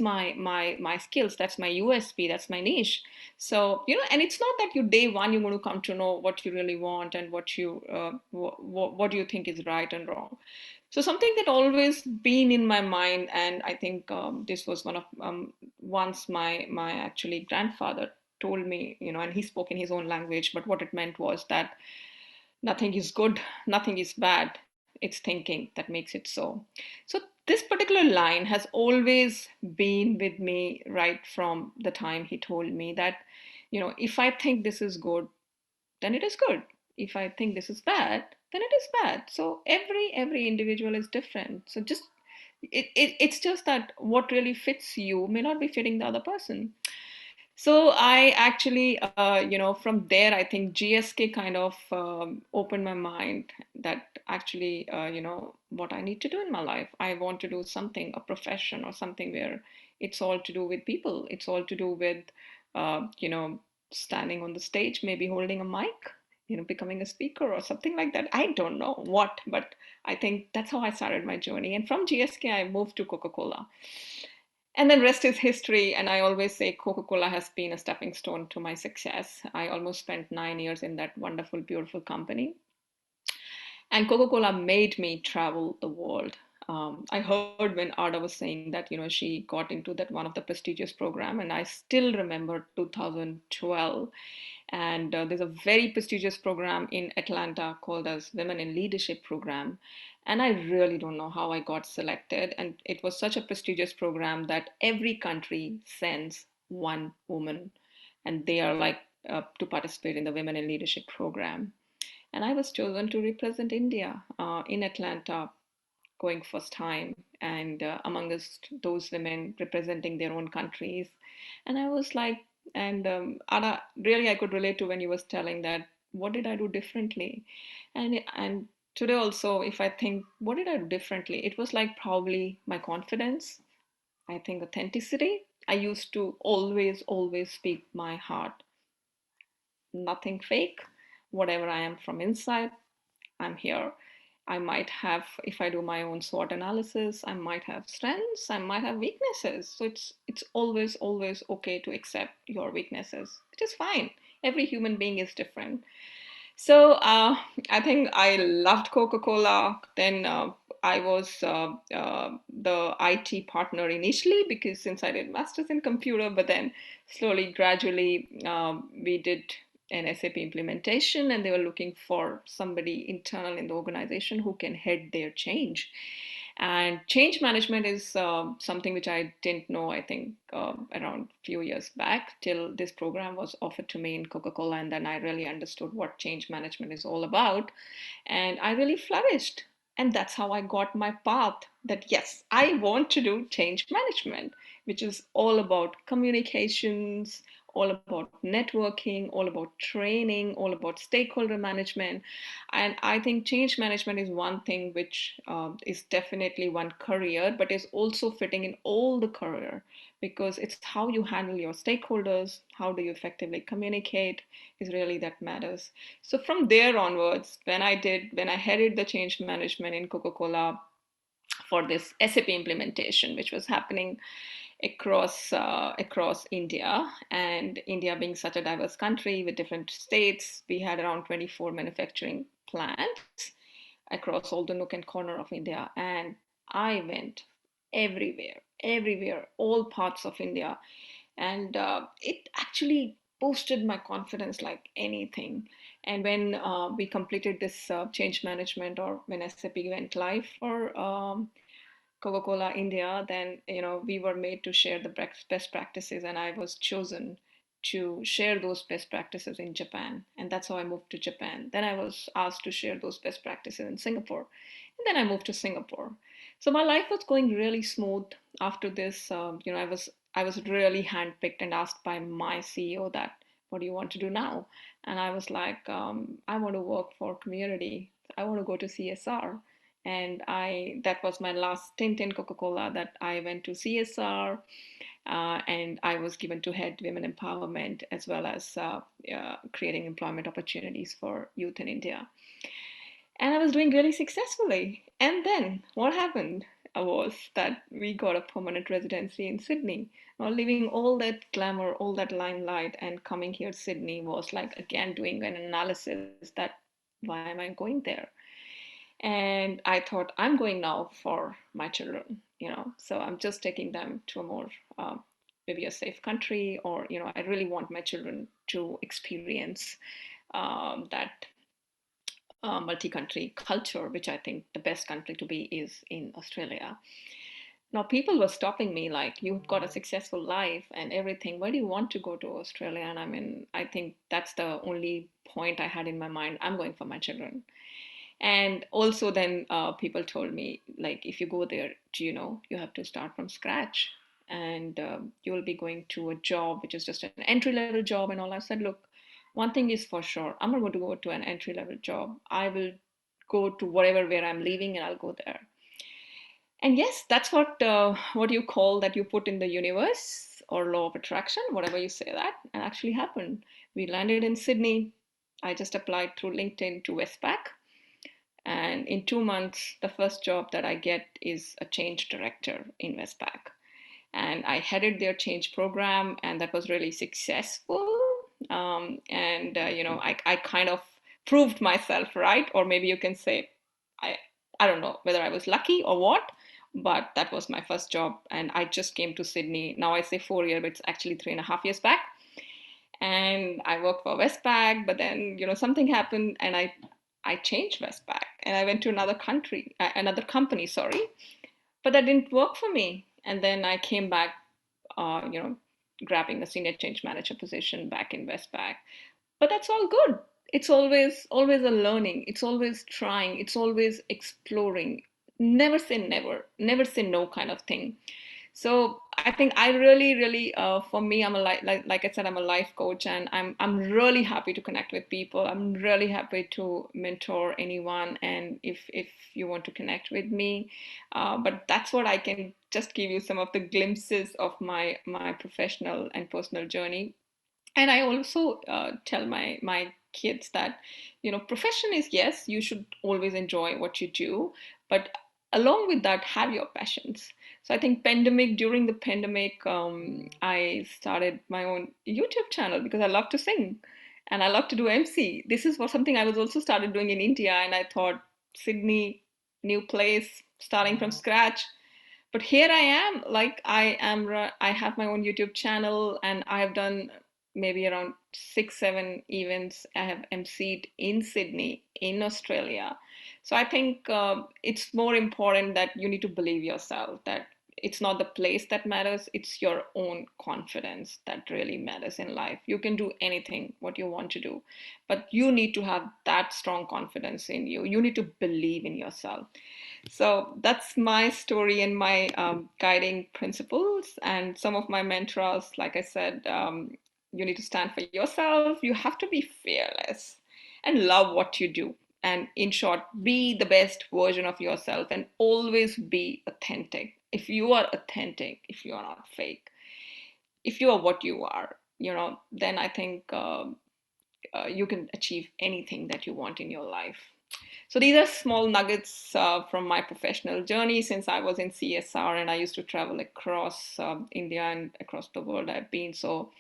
my skills. That's my USP. That's my niche. So and it's not that you day one you're going to come to know what you really want and what do you think is right and wrong. So something that always been in my mind, and I think this was one of once my actually grandfather told me, and he spoke in his own language, but what it meant was that nothing is good, nothing is bad. It's thinking that makes it so. So this particular line has always been with me right from the time he told me that, if I think this is good, then it is good. If I think this is bad, then it is bad. So every individual is different. So just it's just that what really fits you may not be fitting the other person. So I actually, from there, I think GSK kind of opened my mind that actually, what I need to do in my life. I want to do something, a profession or something where it's all to do with people. It's all to do with, standing on the stage, maybe holding a mic, becoming a speaker or something like that. I don't know what, but I think that's how I started my journey. And from GSK, I moved to Coca-Cola. And then rest is history. And I always say Coca-Cola has been a stepping stone to my success. I almost spent 9 years in that wonderful, beautiful company. And Coca-Cola made me travel the world. I heard when Arda was saying that, she got into that one of the prestigious program, and I still remember 2012. And there's a very prestigious program in Atlanta called as Women in Leadership Program. And I really don't know how I got selected. And it was such a prestigious program that every country sends one woman, and they are like to participate in the Women in Leadership Program. And I was chosen to represent India in Atlanta, going first time, and amongst those women representing their own countries. And I was like, and Ada, really I could relate to when you was telling that, what did I do differently? And today also, if I think, what did I do differently? It was like probably my confidence, I think authenticity. I used to always speak my heart, nothing fake. Whatever I am from inside, I'm here. I might have, if I do my own SWOT analysis, I might have strengths, I might have weaknesses. So it's always okay to accept your weaknesses, which is fine. Every human being is different. So I think I loved Coca-Cola. Then I was the IT partner initially, because since I did masters in computer, but then slowly, gradually, we did an SAP implementation, and they were looking for somebody internal in the organization who can head their change. And change management is something which I didn't know, I think, around a few years back, till this program was offered to me in Coca-Cola. And then I really understood what change management is all about. And I really flourished. And that's how I got my path that, yes, I want to do change management, which is all about communications, all about networking, all about training, all about stakeholder management. And I think change management is one thing which is definitely one career, but is also fitting in all the career, because it's how you handle your stakeholders, how do you effectively communicate is really that matters. So from there onwards, when I headed the change management in Coca-Cola for this SAP implementation, which was happening across India, and India being such a diverse country with different states, we had around 24 manufacturing plants across all the nook and corner of India, and I went everywhere, all parts of India, and it actually boosted my confidence like anything. And when we completed this change management, or when SAP went live for Coca-Cola India, then we were made to share the best practices, and I was chosen to share those best practices in Japan, and that's how I moved to Japan. Then I was asked to share those best practices in Singapore, and then I moved to Singapore. So my life was going really smooth after this. I was really handpicked and asked by my CEO that, what do you want to do now? And I was like, I want to work for community. I want to go to CSR. And that was my last stint in Coca-Cola, that I went to CSR, and I was given to head women empowerment, as well as creating employment opportunities for youth in India. And I was doing really successfully. And then what happened was that we got a permanent residency in Sydney. Now, leaving all that glamour, all that limelight, and coming here to Sydney was like, again, doing an analysis that, why am I going there? And I thought, I'm going now for my children, so I'm just taking them to a more, maybe a safe country, or, I really want my children to experience that multi-country culture, which I think the best country to be is in Australia. Now, people were stopping me like, you've got a successful life and everything. Why do you want to go to Australia? And I mean, I think that's the only point I had in my mind. I'm going for my children. And also then people told me, like, if you go there, you have to start from scratch, and you will be going to a job which is just an entry-level job and all. I said, look, one thing is for sure, I'm not going to go to an entry-level job. I will go to where I'm leaving, and I'll go there. And yes, that's what you call that you put in the universe, or law of attraction, whatever you say that, and actually happened. We landed in Sydney. I just applied through LinkedIn to Westpac. And in 2 months, the first job that I get is a change director in Westpac. And I headed their change program, and that was really successful. I kind of proved myself right, or maybe you can say, I don't know whether I was lucky or what, but that was my first job. And I just came to Sydney. Now I say 4 years, but it's actually 3.5 years back. And I worked for Westpac, but then, something happened, and I changed Westpac, and I went to another company, sorry, but that didn't work for me. And then I came back, grabbing a senior change manager position back in Westpac. But that's all good. It's always a learning. It's always trying. It's always exploring. Never say never. Never say no kind of thing. So I think I really, for me, I'm like I said, I'm a life coach, and I'm really happy to connect with people. I'm really happy to mentor anyone, and if you want to connect with me, but that's what I can just give you, some of the glimpses of my professional and personal journey. And I also tell my kids that, profession is, yes, you should always enjoy what you do, but along with that, have your passions. So I think during the pandemic, I started my own YouTube channel because I love to sing and I love to do MC. This is something I was also started doing in India, and I thought, Sydney, new place, starting from scratch. But here I am, like I have my own YouTube channel, and I have done maybe around 6-7 events. I have emceed in Sydney, in Australia. So I think it's more important that you need to believe yourself, that it's not the place that matters, it's your own confidence that really matters in life. You can do anything what you want to do, but you need to have that strong confidence in you. You need to believe in yourself. So that's my story and my guiding principles, and some of my mantras. Like I said, you need to stand for yourself. You have to be fearless and love what you do. And in short, be the best version of yourself and always be authentic. If you are authentic, if you are not fake, if you are what you are, then I think you can achieve anything that you want in your life. So these are small nuggets from my professional journey since I was in CSR and I used to travel across India and across the world I've been. So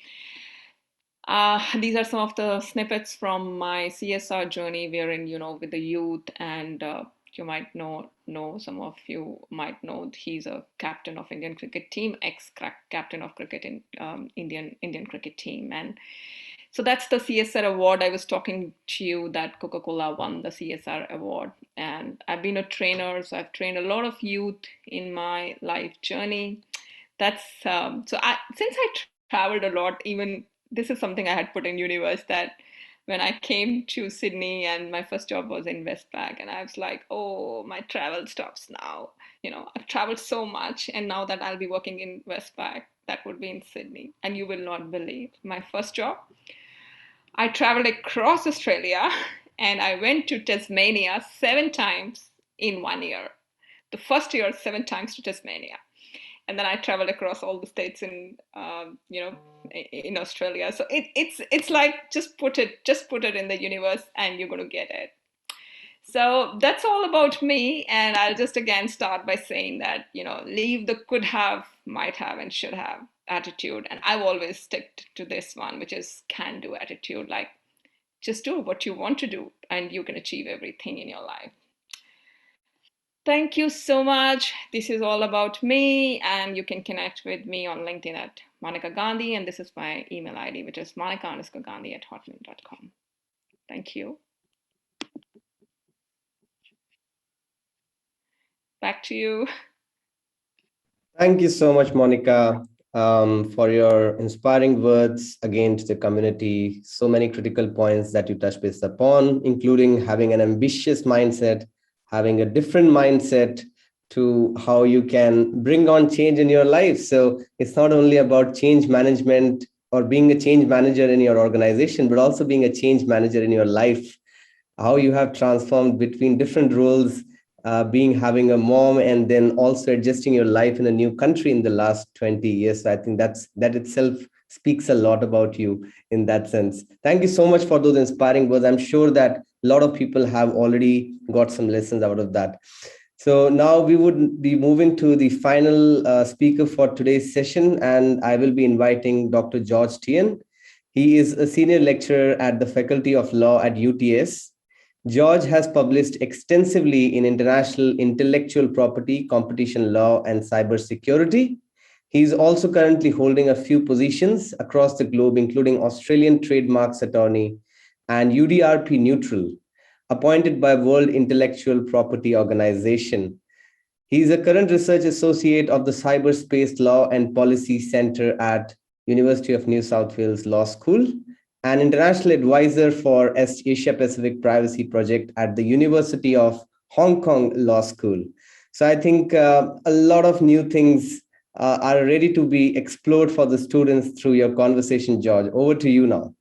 these are some of the snippets from my CSR journey wherein, with the youth and you might know, some of you might know he's a captain of Indian cricket team, ex-captain of cricket in Indian cricket team. And so that's the CSR award. I was talking to you that Coca-Cola won the CSR award. And I've been a trainer, so I've trained a lot of youth in my life journey. That's since I traveled a lot, even this is something I had put in universe that when I came to Sydney and my first job was in Westpac, and I was like, oh, my travel stops now. I've traveled so much, and now that I'll be working in Westpac, that would be in Sydney. And you will not believe my first job. I traveled across Australia and I went to Tasmania 7 times in 1 year. The first year, 7 times to Tasmania. And then I traveled across all the states in Australia. So it's like just put it in the universe and you're going to get it. So that's all about me. And I'll just again start by saying that, leave the could have, might have, and should have attitude. And I've always sticked to this one, which is can do attitude. Like just do what you want to do and you can achieve everything in your life. Thank you so much. This is all about me, and you can connect with me on LinkedIn at Monika Gandhi, and this is my email ID, which is monika_gandhi@hotmail.com. Thank you. Back to you. Thank you so much, Monika, for your inspiring words again to the community. So many critical points that you touched base upon, including having an ambitious mindset, having a different mindset to how you can bring on change in your life. So it's not only about change management or being a change manager in your organization, but also being a change manager in your life, how you have transformed between different roles, having a mom and then also adjusting your life in a new country in the last 20 years. So I think that itself speaks a lot about you in that sense. Thank you so much for those inspiring words. I'm sure that a lot of people have already got some lessons out of that. So now we would be moving to the final speaker for today's session, and I will be inviting Dr. George Tian. He is a senior lecturer at the Faculty of Law at UTS. George has published extensively in international intellectual property, competition law, and cybersecurity. He is also currently holding a few positions across the globe, including Australian Trademarks Attorney and UDRP Neutral, appointed by World Intellectual Property Organization. He is a current research associate of the Cyberspace Law and Policy Center at University of New South Wales Law School, an international advisor for Asia Pacific Privacy Project at the University of Hong Kong Law School. So I think a lot of new things are ready to be explored for the students through your conversation, George. Over to you now.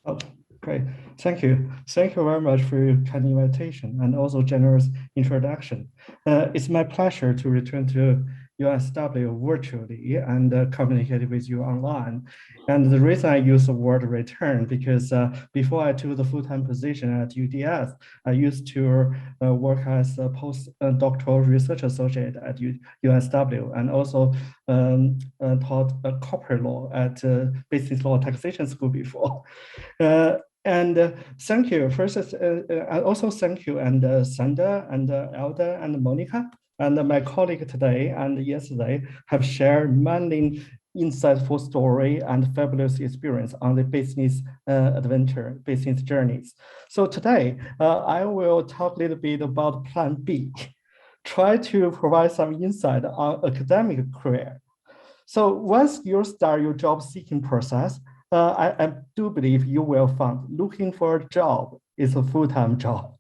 Oh, great. Thank you. Thank you very much for your kind invitation and also generous introduction. It's my pleasure to return to UNSW virtually and communicate with you online. And the reason I use the word return, because before I took the full-time position at UTS, I used to work as a postdoctoral research associate at UNSW and also taught corporate law at business law taxation school before. And thank you. First, I also thank you and Sundar and Arda and Monika and my colleague today and yesterday have shared many insightful story and fabulous experience on the business adventure, business journeys. So today, I will talk a little bit about Plan B, try to provide some insight on academic career. So once you start your job seeking process, I do believe you will find looking for a job is a full-time job.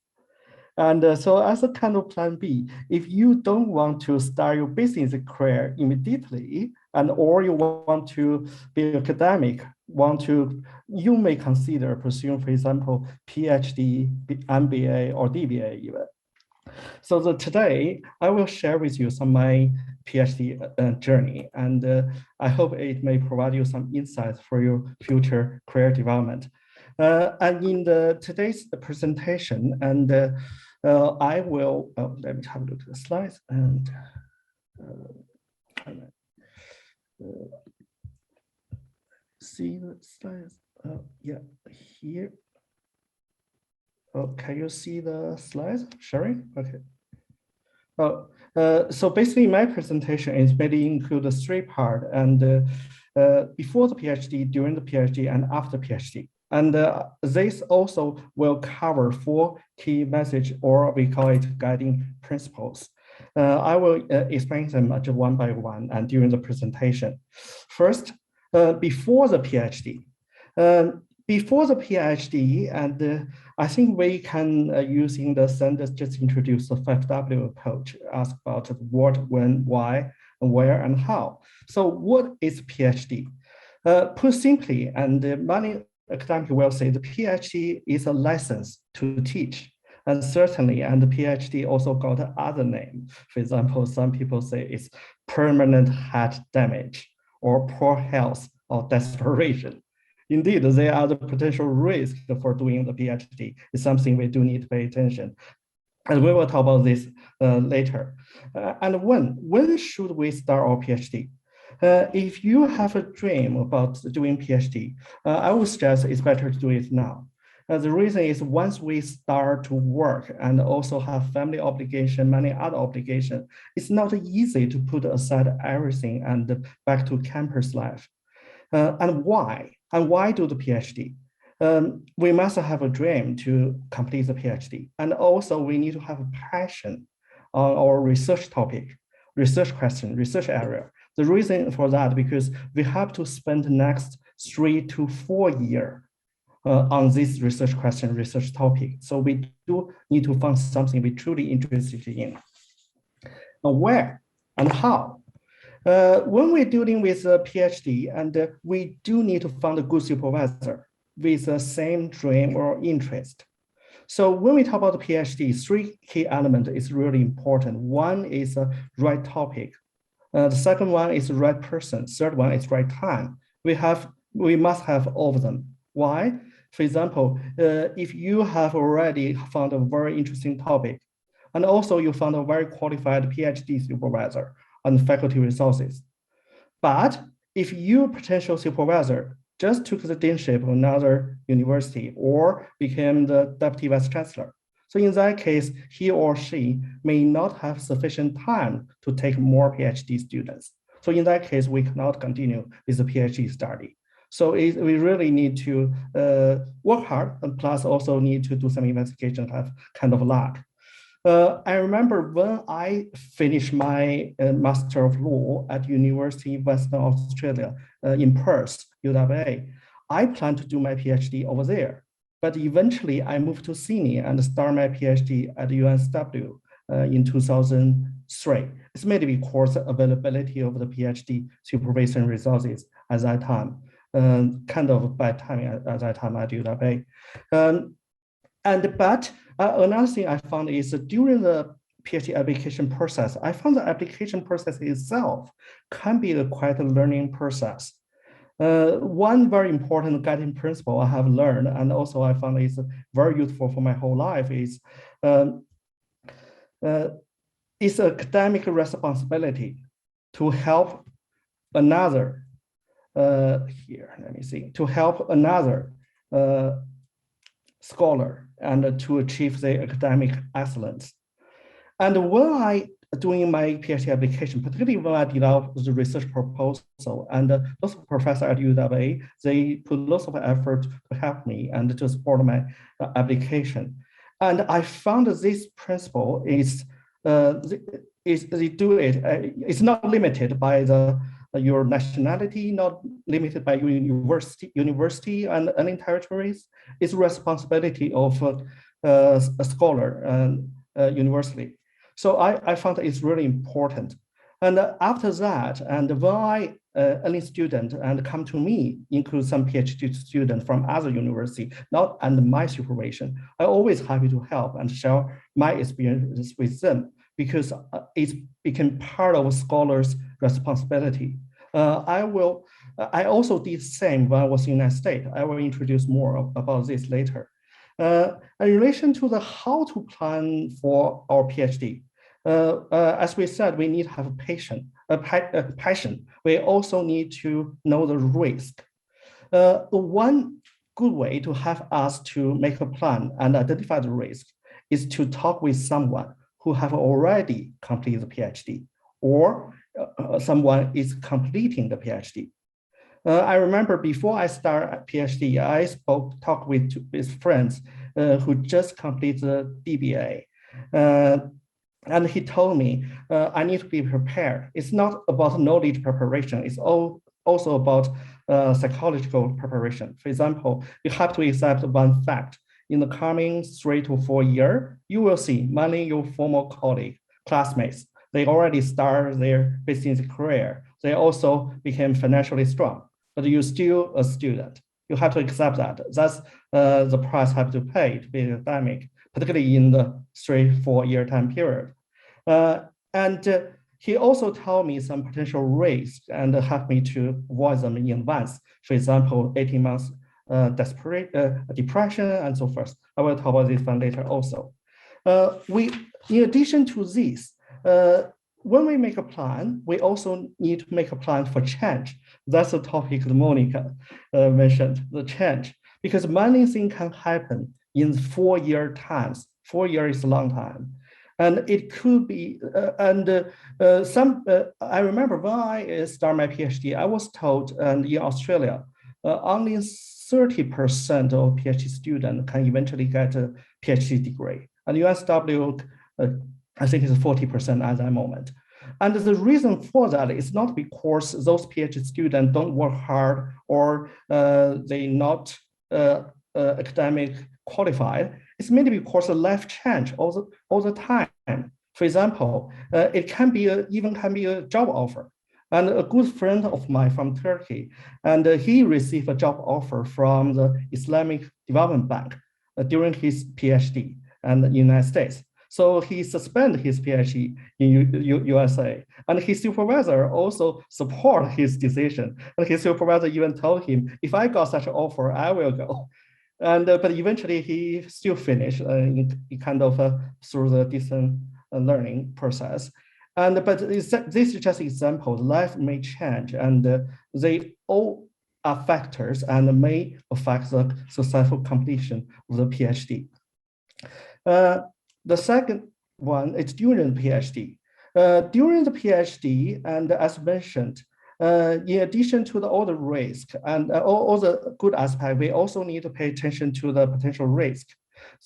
And so as a kind of Plan B, if you don't want to start your business career immediately, and or you want to be academic, you may consider pursuing, for example, PhD, MBA, or DBA even. So today, I will share with you some of my PhD journey, and I hope it may provide you some insights for your future career development. And in today's presentation, and I will, let me have a look at the slides, and see the slides, yeah, here. Oh, can you see the slides sharing? Okay. So basically my presentation is mainly include the three parts, and before the PhD, during the PhD, and after PhD. And this also will cover 4 key messages, or we call it guiding principles. I will explain them one by one and during the presentation. First, before the PhD. Before the PhD, and I think we can, using the Sundar just introduced the 5W approach, ask about what, when, why, and where, and how. So what is PhD? Put simply, and many academics will say the PhD is a license to teach. And certainly, and the PhD also got other name. For example, some people say it's permanent head damage, or poor health, or desperation. Indeed, there are the potential risks for doing the PhD. It's something we do need to pay attention. And we will talk about this later. And when should we start our PhD? If you have a dream about doing PhD, I would suggest it's better to do it now. The reason is once we start to work and also have family obligation, many other obligations, it's not easy to put aside everything and back to campus life. And why? And why do the PhD? We must have a dream to complete the PhD. And also we need to have a passion on our research topic, research question, research area. The reason for that, because we have to spend the next 3 to 4 years on this research question, research topic. So we do need to find something we're truly interested in. Where and how? When we're dealing with a PhD, and we do need to find a good supervisor with the same dream or interest. So when we talk about the PhD, 3 key elements is really important. One is the right topic. The second one is the right person. Third one is right time. We must have all of them. Why? For example, if you have already found a very interesting topic, and also you found a very qualified PhD supervisor and faculty resources. But if your potential supervisor just took the deanship of another university or became the deputy vice chancellor, so in that case, he or she may not have sufficient time to take more PhD students. So in that case, we cannot continue with the PhD study. So we really need to work hard, and plus also need to do some investigation, have kind of luck. I remember when I finished my Master of Law at University of Western Australia in Perth, UWA, I planned to do my PhD over there. But eventually I moved to Sydney and started my PhD at UNSW in 2003. It's mainly because availability of the PhD supervision resources at that time, kind of bad timing at that time at UWA. But another thing I found is that during the PhD application process, I found the application process itself can be quite a learning process. One very important guiding principle I have learned, and also I found is very useful for my whole life, is it's academic responsibility to help another, to help another scholar and to achieve the academic excellence. And when I doing my PhD application, particularly when I developed the research proposal, and those professors at UWA, they put lots of effort to help me and to support my application. And I found that this principle is it's not limited by your nationality, not limited by your university and earning territories. It's responsibility of a scholar and university. So I found that it's really important. And after that, and when I early student and come to me, include some PhD students from other university, not under my supervision, I always happy to help and share my experiences with them because it's become part of a scholar's responsibility. I also did the same when I was in the United States. I will introduce more about this later. In relation to the how to plan for our PhD, as we said, we need to have a passion. We also need to know the risk. One good way to help us to make a plan and identify the risk is to talk with someone who have already completed the PhD or someone is completing the PhD. I remember before I started a PhD, I talked with friends who just completed the DBA. And he told me, I need to be prepared. It's not about knowledge preparation. It's also about psychological preparation. For example, you have to accept one fact. In the coming 3 to 4 years, you will see many of your former colleagues, classmates, they already started their business career. They also became financially strong, but you're still a student. You have to accept that. That's the price you have to pay to be academic, particularly in the 3-4 year time period. He also told me some potential risks and helped me to avoid them in advance. For example, 18 months depression and so forth. I will talk about this one later also. In addition to this, when we make a plan, we also need to make a plan for change. That's the topic that Monika mentioned, the change, because many things can happen in 4 year times. 4 years is a long time. And it could be, I remember when I started my PhD, I was told in Australia, only 30% of PhD students can eventually get a PhD degree. And UNSW, I think it's 40% at that moment. And the reason for that is not because those PhD students don't work hard or they not academic qualified. It's mainly because the life change all the time. For example, it can be even a job offer. And a good friend of mine from Turkey, and he received a job offer from the Islamic Development Bank during his PhD in the United States. So he suspended his PhD in USA, and his supervisor also support his decision. And his supervisor even told him, if I got such an offer, I will go. And but eventually he still finished kind of through the distance learning process. But this is just an example. Life may change, and they all are factors and may affect the successful completion of the PhD. The second one is during the PhD. During the PhD, and as mentioned, in addition to all the risk and all the good aspects, we also need to pay attention to the potential risk.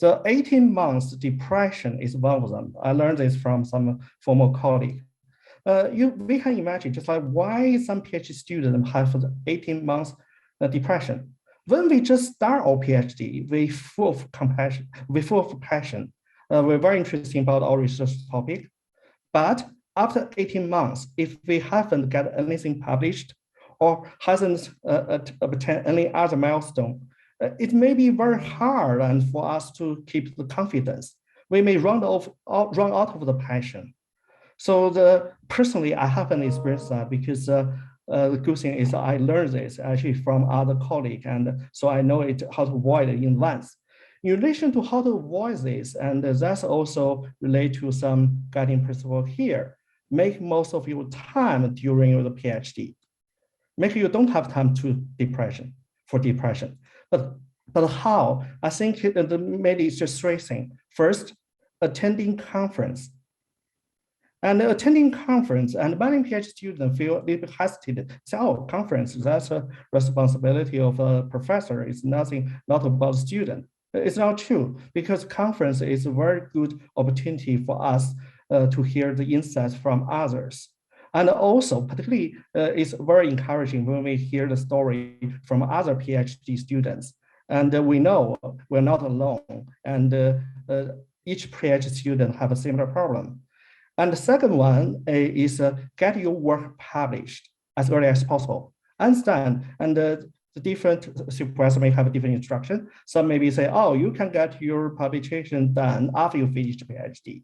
The 18 months depression is one of them. I learned this from some former colleague. We can imagine just like why some PhD students have the 18 months depression. When we just start our PhD, we full of compassion, we full of passion. We're very interested about our research topic. But after 18 months, if we haven't got anything published or hasn't obtained any other milestone, it may be very hard and for us to keep the confidence. We may run out of the passion. So personally, I haven't experienced that because the good thing is I learned this actually from other colleagues, and so I know how to avoid it in advance. In relation to how to avoid this, and that's also related to some guiding principle here, make most of your time during the PhD. Make you don't have time for depression. But how? I think maybe it's just 3 things. First, attending conference. And attending conference, and many PhD students feel a little bit hesitant. Say, oh, conference, that's a responsibility of a professor. It's not about student. It's not true, because conference is a very good opportunity for us to hear the insights from others. And also, particularly, it's very encouraging when we hear the story from other PhD students. And we know we're not alone, and each PhD student have a similar problem. And the second one is get your work published as early as possible. Understand, and the different supervisors may have a different instruction. Some maybe say, oh, you can get your publication done after you finish the PhD.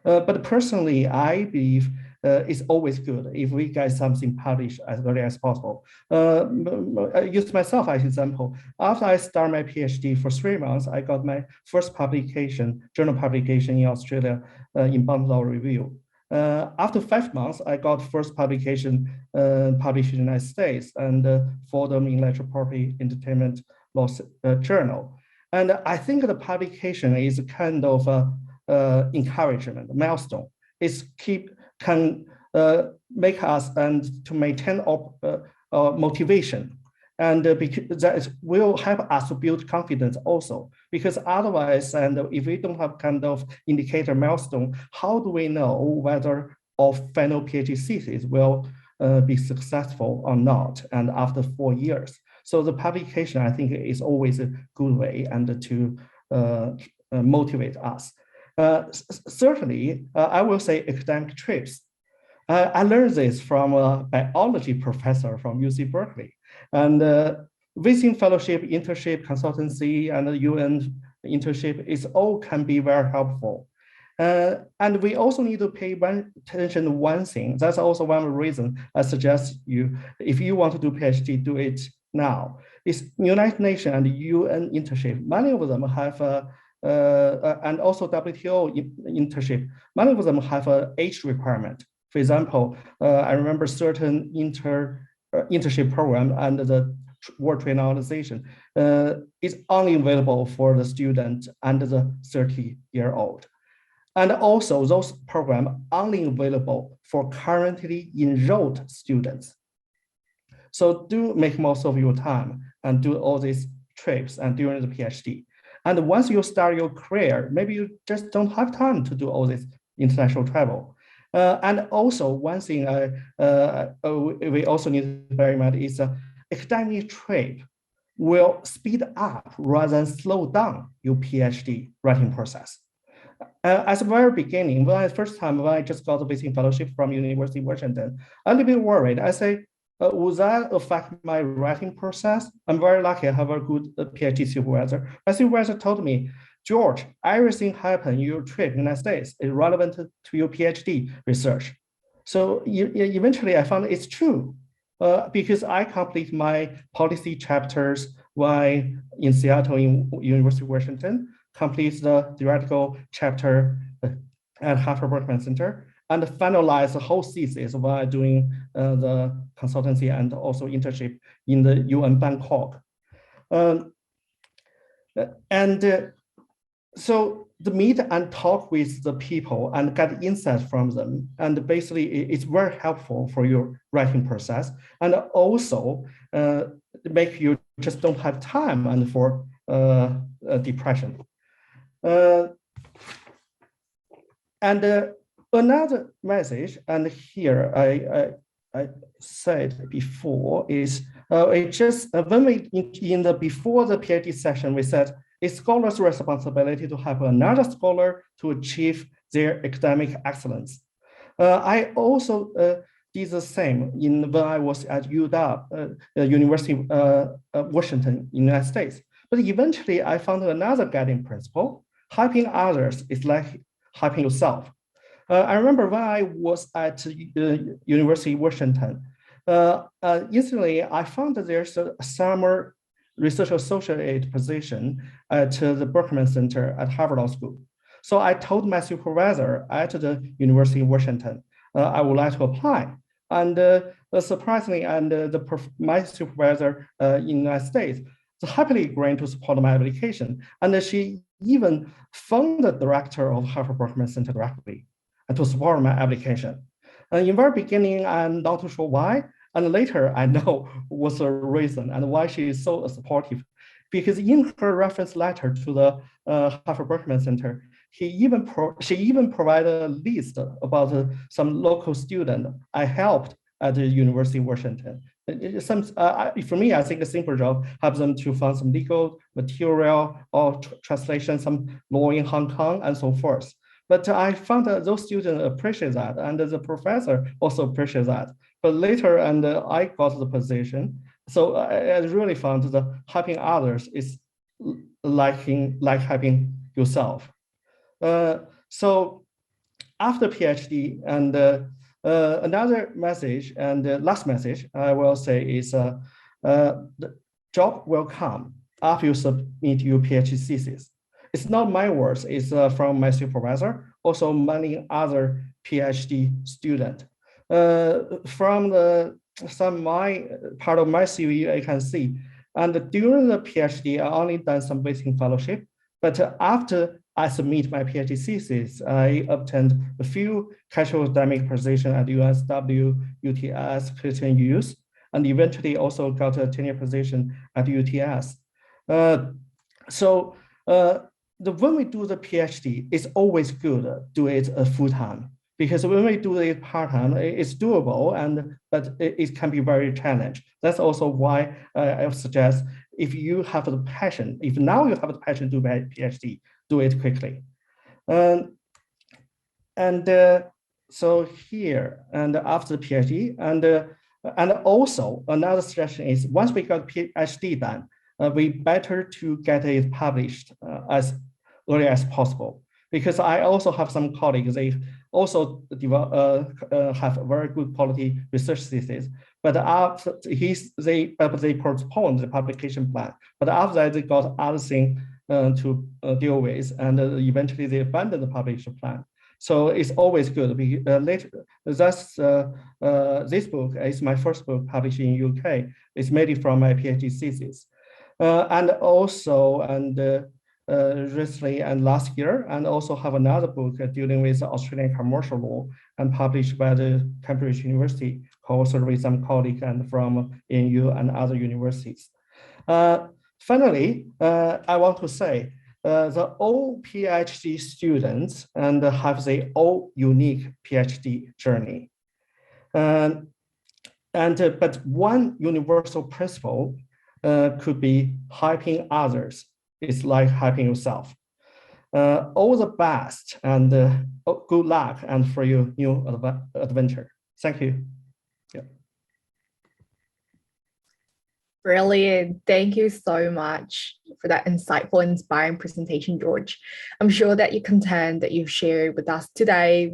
But personally, I believe it's always good if we get something published as early as possible. I use myself as an example. After I started my PhD for 3 months, I got my first publication, journal publication in Australia in Baton Law Review. After 5 months, I got first publication published in the United States and for them in Intellectual Property Entertainment Law Journal. And I think the publication is kind of encouragement, milestone. It can make us and to maintain motivation. And because that will help us to build confidence also, because otherwise, and if we don't have kind of indicator milestone, how do we know whether our final PhD thesis will be successful or not, and after 4 years? So the publication, I think, is always a good way and to motivate us. Certainly, I will say academic trips. I learned this from a biology professor from UC Berkeley. And visiting fellowship, internship, consultancy, and UN internship can be very helpful. And we also need to pay attention to one thing. That's also one reason I suggest you, if you want to do PhD, do it now. It's United Nations and UN internship. Many of them have and also WTO internship. Many of them have an age requirement. For example, I remember certain internship program and the World Trade Organization is only available for the student under the 30-year-old. And also those programs only available for currently enrolled students. So do make most of your time and do all these trips and during the PhD. And once you start your career, maybe you just don't have time to do all this international travel. And also one thing we also need to bear in mind is academic trip will speed up rather than slow down your PhD writing process. At the very beginning, when I just got the visiting fellowship from University of Washington, I'm a little bit worried. I say, would that affect my writing process? I'm very lucky I have a good PhD supervisor. My supervisor told me, George, everything happened in your trip in the United States is relevant to your PhD research. So eventually I found it's true because I complete my policy chapters while in Seattle in University of Washington, complete the theoretical chapter at Harvard Berkman Center, and finalize the whole thesis while doing the consultancy and also internship in the UN Bangkok. So the meet and talk with the people and get insights from them. And basically it's very helpful for your writing process. And also make you just don't have time and for depression. Another message, and here I said before, is it just when we in the before the PhD session we said it's scholar's responsibility to help another scholar to achieve their academic excellence. I also did the same when I was at UW, University of Washington in the United States. But eventually I found another guiding principle: helping others is like helping yourself. I remember when I was at University of Washington, instantly I found that there's a summer research associate position at the Berkman Center at Harvard Law School. So I told my supervisor at the University of Washington, I would like to apply. And surprisingly, my supervisor in the United States happily agreed to support my application. And she even phoned the director of Harvard Berkman Center directly to support my application. In the very beginning, I'm not too sure why. And later, I know what's the reason and why she is so supportive. Because in her reference letter to the Harvard Berkman Center, she even provided a list about some local students I helped at the University of Washington. For me, I think a simple job helps them to find some legal material or translation, some law in Hong Kong and so forth. But I found that those students appreciate that, and the professor also appreciates that. But later, and I got the position, so I really found that helping others is like helping yourself. So after PhD, and another message, and last message I will say is the job will come after you submit your PhD thesis. It's not my words, it's from my supervisor, also many other PhD students. From my part of my CV, I can see, and during the PhD, I only done some visiting fellowship, but after I submit my PhD thesis, I obtained a few casual academic positions at UNSW, UTS, Christian Youth, and eventually also got a tenure position at UTS. When we do the PhD, it's always good to do it full-time, because when we do it part-time, it's doable, but it can be very challenging. That's also why I suggest, if you have the passion, if now you have the passion to do a PhD, do it quickly. So here, and after the PhD, and also another suggestion is, once we got PhD done, we better to get it published as early as possible. Because I also have some colleagues, they also have a very good quality research thesis, but after they postponed the publication plan. But after that, they got other things to deal with, and eventually they abandoned the publication plan. So it's always good. Later, this book is my first book published in UK. It's made from my PhD thesis, and also recently and last year, and also have another book dealing with Australian commercial law and published by the Cambridge University, co-authored with some colleagues and from ANU and other universities. Finally, I want to say all PhD students and have their own unique PhD journey. But one universal principle could be helping others. It's like helping yourself. All the best, and good luck, and for your new adventure. Thank you. Yeah. Brilliant. Thank you so much for that insightful, inspiring presentation, George. I'm sure that your content that you've shared with us today,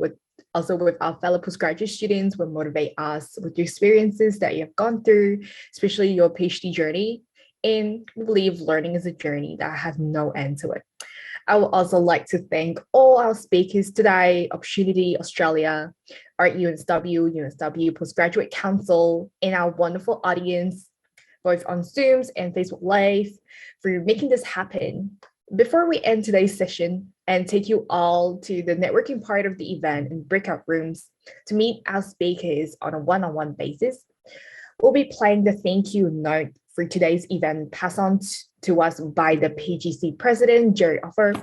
also with our fellow postgraduate students, will motivate us with your experiences that you've gone through, especially your PhD journey. And we believe learning is a journey that has no end to it. I would also like to thank all our speakers today, Opportunity Australia, our UNSW Postgraduate Council, and our wonderful audience, both on Zooms and Facebook Live, for making this happen. Before we end today's session and take you all to the networking part of the event in breakout rooms to meet our speakers on a one-on-one basis, we'll be playing the thank you note for today's event passed on to us by the PGC President, Jerry Offer,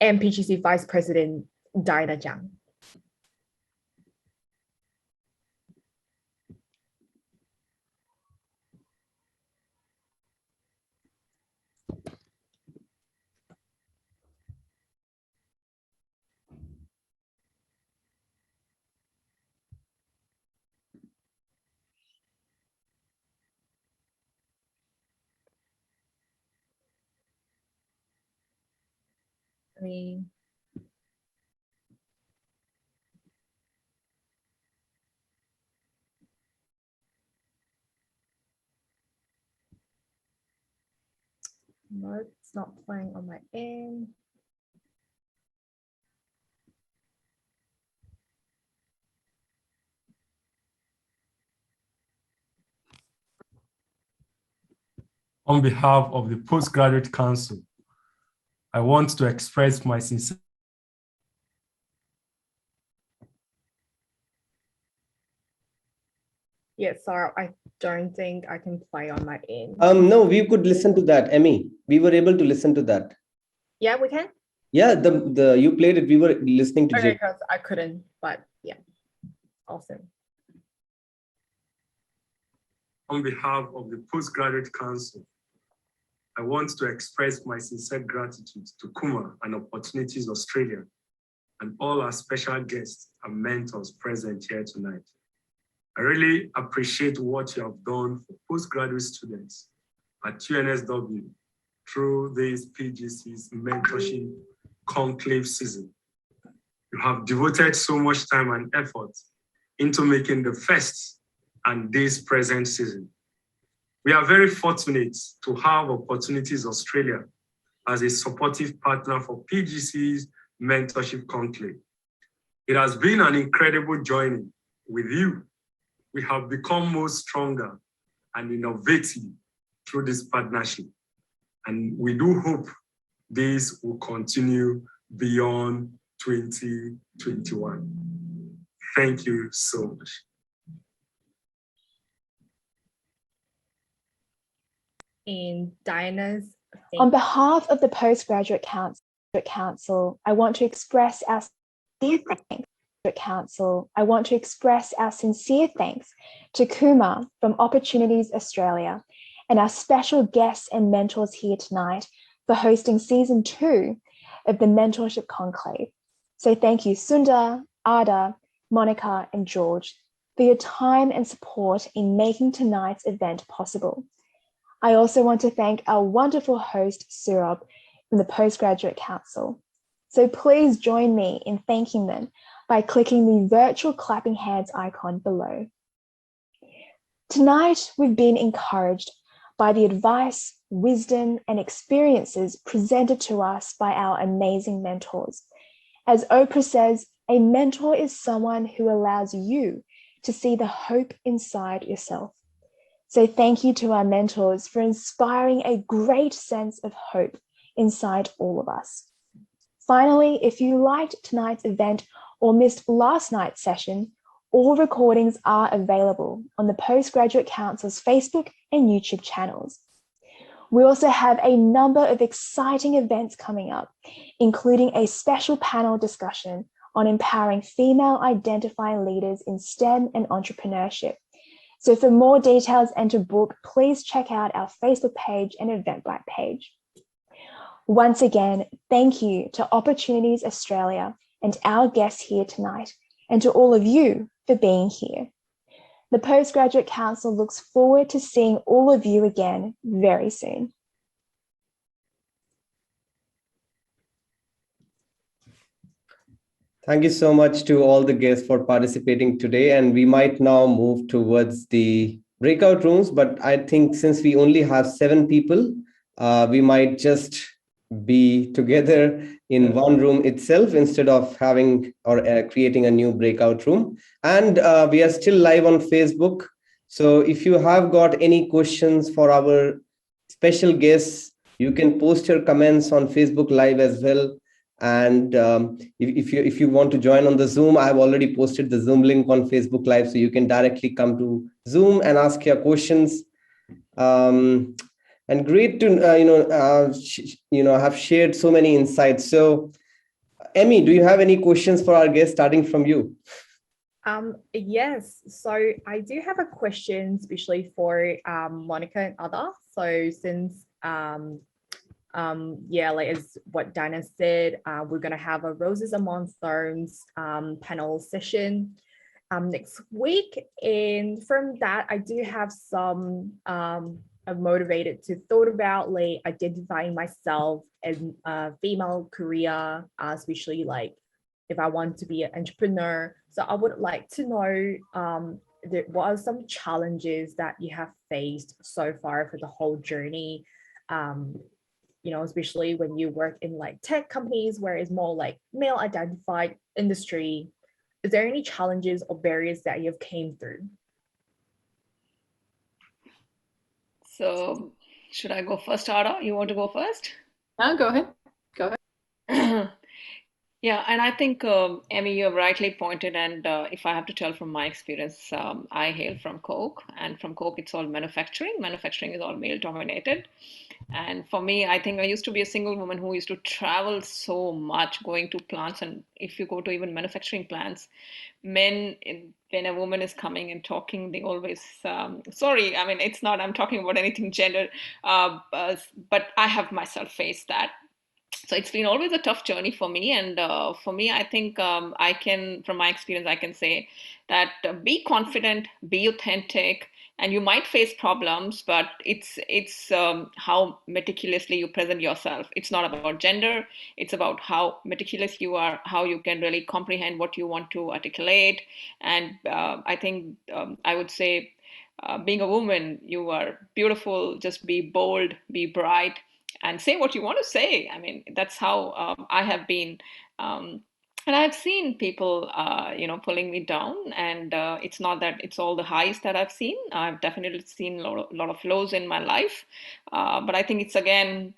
and PGC Vice President, Diana Zhang. No, it's not playing on my end. On behalf of the Postgraduate Council, I want to express my sincere. Yeah, sorry, I don't think I can play on my end. No, we could listen to that, Emmy. We were able to listen to that. Yeah, we can? Yeah, you played it. We were listening to Okay, Jay. because I couldn't, but yeah, awesome. On behalf of the Postgraduate Council, I want to express my sincere gratitude to Kuma and Opportunities Australia and all our special guests and mentors present here tonight. I really appreciate what you have done for postgraduate students at UNSW through this PGC's Mentorship Conclave season. You have devoted so much time and effort into making the first and this present season. We are very fortunate to have Opportunities Australia as a supportive partner for PGC's Mentorship Conclave. It has been an incredible journey with you. We have become more stronger and innovative through this partnership. And we do hope this will continue beyond 2021. Thank you so much. And Diana's. On behalf of the Postgraduate Council, I want to express our sincere thanks to Kumar from Opportunities Australia and our special guests and mentors here tonight for hosting season 2 of the Mentorship Conclave. So thank you, Sundar, Arda, Monika, and George, for your time and support in making tonight's event possible. I also want to thank our wonderful host, Surab, from the Postgraduate Council. So please join me in thanking them by clicking the virtual clapping hands icon below. Tonight, we've been encouraged by the advice, wisdom, and experiences presented to us by our amazing mentors. As Oprah says, a mentor is someone who allows you to see the hope inside yourself. So thank you to our mentors for inspiring a great sense of hope inside all of us. Finally, if you liked tonight's event or missed last night's session, all recordings are available on the Postgraduate Council's Facebook and YouTube channels. We also have a number of exciting events coming up, including a special panel discussion on empowering female identifying leaders in STEM and entrepreneurship. So for more details and to book, please check out our Facebook page and Eventbrite page. Once again, thank you to Opportunities Australia and our guests here tonight, and to all of you for being here. The Postgraduate Council looks forward to seeing all of you again very soon. Thank you so much to all the guests for participating today. And we might now move towards the breakout rooms, but I think since we only have 7 people, we might just be together in one room itself instead of having or creating a new breakout room. And we are still live on Facebook. So if you have got any questions for our special guests, you can post your comments on Facebook Live as well. And if you want to join on the Zoom, I've already posted the Zoom link on Facebook Live, so you can directly come to Zoom and ask your questions. And great to have shared so many insights. So, Emmy, do you have any questions for our guest, starting from you? Yes, so I do have a question, especially for Monika and Arda. So since like as what Diana said, we're going to have a Roses Among Thorns panel session next week. And from that, I do have some I'm motivated to thought about like identifying myself as a female career, especially like if I want to be an entrepreneur. So I would like to know what are some challenges that you have faced so far for the whole journey, especially when you work in like tech companies where it's more like male identified industry. Is there any challenges or barriers that you've came through? So should I go first, Arda? You want to go first? No, go ahead. Go ahead. Yeah, and I think, Emmy, you have rightly pointed, and if I have to tell from my experience, I hail from Coke, and from Coke, it's all manufacturing. Manufacturing is all male-dominated. And for me, I think I used to be a single woman who used to travel so much, going to plants, and if you go to even manufacturing plants, men, when a woman is coming and talking, they always, sorry, I mean, it's not, I'm talking about anything gender, but I have myself faced that. So it's been always a tough journey for me. And for me, I think I can, from my experience, I can say that be confident, be authentic, and you might face problems, but it's how meticulously you present yourself. It's not about gender. It's about how meticulous you are, how you can really comprehend what you want to articulate. And I think I would say, being a woman, you are beautiful. Just be bold, be bright, and say what you want to say. I mean, that's how I have been. And I've seen people, pulling me down. And it's not that it's all the highs that I've seen. I've definitely seen a lot of lows in my life. But I think it's again,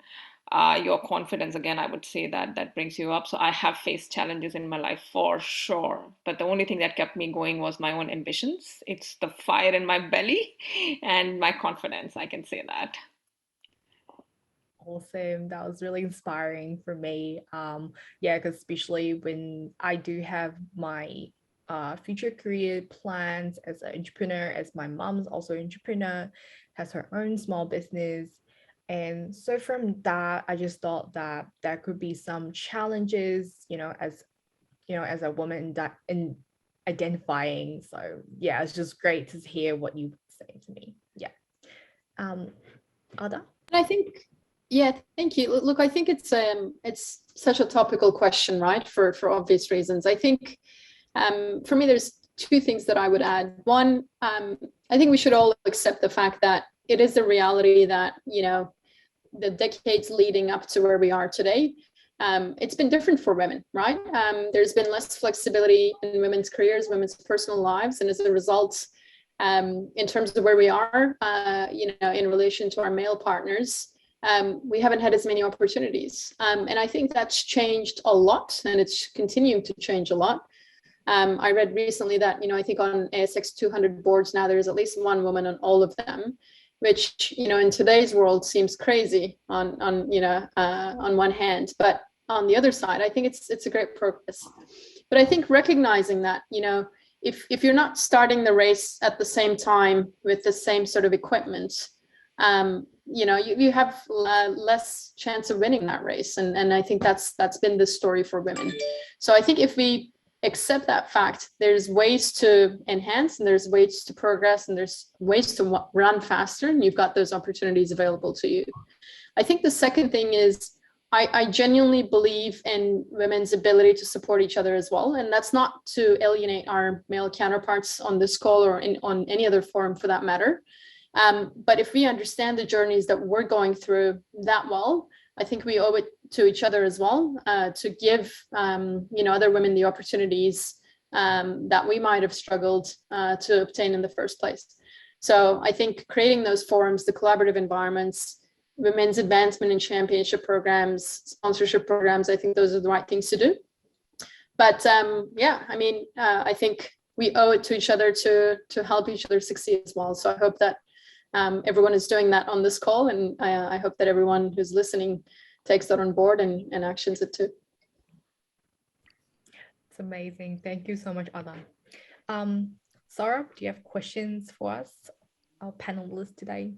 your confidence, again, I would say that brings you up. So I have faced challenges in my life for sure. But the only thing that kept me going was my own ambitions. It's the fire in my belly and my confidence, I can say that. Awesome. That was really inspiring for me. Yeah, because especially when I do have my future career plans as an entrepreneur, as my mom's also an entrepreneur, has her own small business. And so from that, I just thought that there could be some challenges, as a woman that in identifying. So yeah, it's just great to hear what you say to me. Yeah. Arda? I think, yeah, thank you. Look, I think it's such a topical question, right? For obvious reasons. I think for me, there's two things that I would add. One, I think we should all accept the fact that it is a reality that, the decades leading up to where we are today, it's been different for women, right? There's been less flexibility in women's careers, women's personal lives, and as a result, in terms of where we are, in relation to our male partners, we haven't had as many opportunities. And I think that's changed a lot, and it's continuing to change a lot. I read recently that, I think on ASX 200 boards now, there's at least one woman on all of them, which, in today's world seems crazy on one hand, but on the other side, I think it's a great progress. But I think recognizing that, if you're not starting the race at the same time with the same sort of equipment, you have less chance of winning that race. And I think that's been the story for women. So I think if we accept that fact, there's ways to enhance, and there's ways to progress, and there's ways to run faster, and you've got those opportunities available to you. I think the second thing is I genuinely believe in women's ability to support each other as well. And that's not to alienate our male counterparts on this call or on any other forum for that matter. But if we understand the journeys that we're going through that well, I think we owe it to each other as well, to give other women the opportunities that we might have struggled to obtain in the first place. So I think creating those forums, the collaborative environments, women's advancement and championship programs, sponsorship programs, I think those are the right things to do. But I think we owe it to each other to help each other succeed as well. So I hope that everyone is doing that on this call, and I hope that everyone who's listening takes that on board and actions it too. It's amazing. Thank you so much, Arda. Saurabh, do you have questions for us, our panelists today?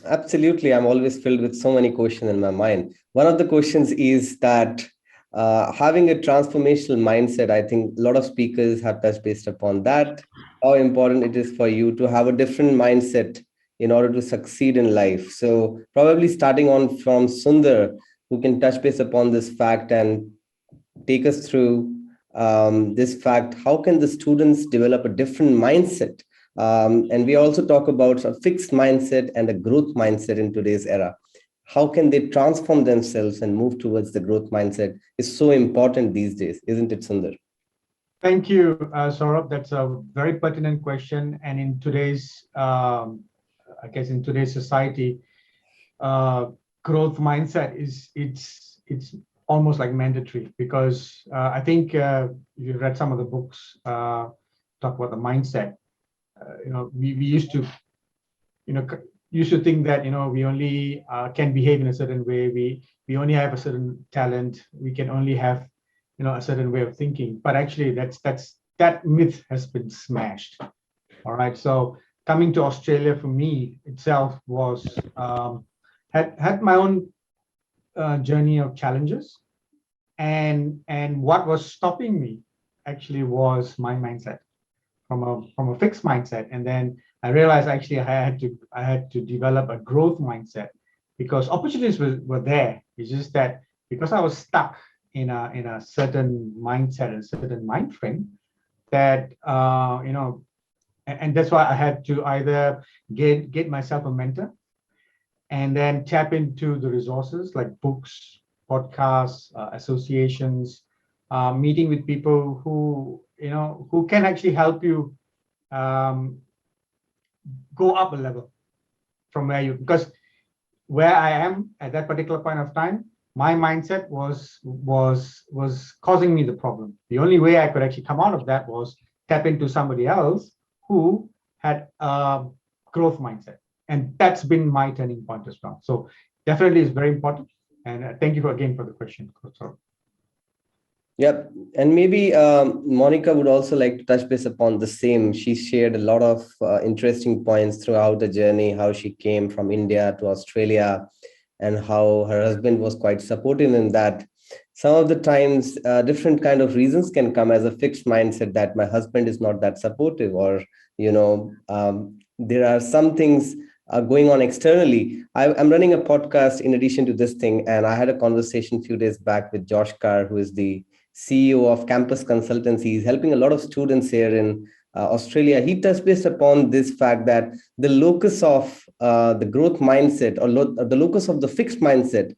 Absolutely. I'm always filled with so many questions in my mind. One of the questions is that having a transformational mindset, I think a lot of speakers have touched based upon that, how important it is for you to have a different mindset in order to succeed in life. So probably starting on from Sundar, who can touch base upon this fact and take us through this fact. How can the students develop a different mindset? And we also talk about a fixed mindset and a growth mindset in today's era. How can they transform themselves and move towards the growth mindset is so important these days, isn't it, Sundar? Thank you, Saurabh. That's a very pertinent question. And in today's, in today's society, growth mindset it's almost like mandatory, because I think you read some of the books talk about the mindset. We used to, think that we only can behave in a certain way. We only have a certain talent. We can only have a certain way of thinking. But actually, that myth has been smashed. All right. So coming to Australia for me itself was had my own journey of challenges, and what was stopping me actually was my mindset, from a fixed mindset. And then I realized actually I had to develop a growth mindset, because opportunities were there. It's just that because I was stuck in a certain mindset and certain mind frame, that and that's why I had to either get myself a mentor, and then tap into the resources like books, podcasts, associations, meeting with people who can actually help you go up a level from because where I am at that particular point of time, my mindset was causing me the problem. The only way I could actually come out of that was tap into somebody else who had a growth mindset. And that's been my turning point as well. So definitely is very important. And thank you again for the question. Yep. And maybe Monika would also like to touch base upon the same. She shared a lot of interesting points throughout the journey, how she came from India to Australia, and how her husband was quite supportive in that. Some of the times, different kind of reasons can come as a fixed mindset that my husband is not that supportive, or, there are some things going on externally. I'm running a podcast in addition to this thing, and I had a conversation a few days back with Josh Carr, who is the CEO of Campus Consultancy. He's helping a lot of students here in Australia. He touched base upon this fact that the locus of the growth mindset, or the locus of the fixed mindset,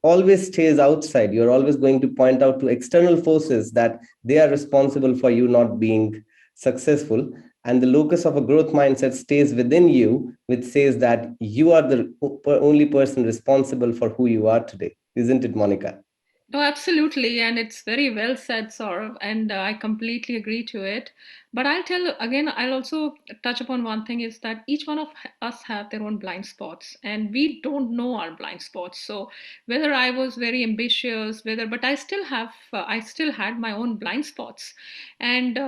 always stays outside. You're always going to point out to external forces that they are responsible for you not being successful. And the locus of a growth mindset stays within you, which says that you are the only person responsible for who you are today. Isn't it, Monika? No, absolutely. And it's very well said, Saurav, and I completely agree to it. But I'll tell again, I'll also touch upon one thing is that each one of us have their own blind spots, and we don't know our blind spots. So whether I was very ambitious, but I still had my own blind spots. And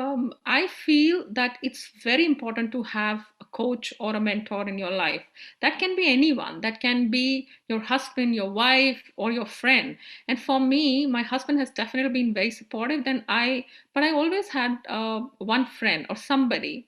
I feel that it's very important to have a coach or a mentor in your life. That can be anyone, that can be your husband, your wife, or your friend. And for me, my husband has definitely been very supportive. But I always had one friend or somebody,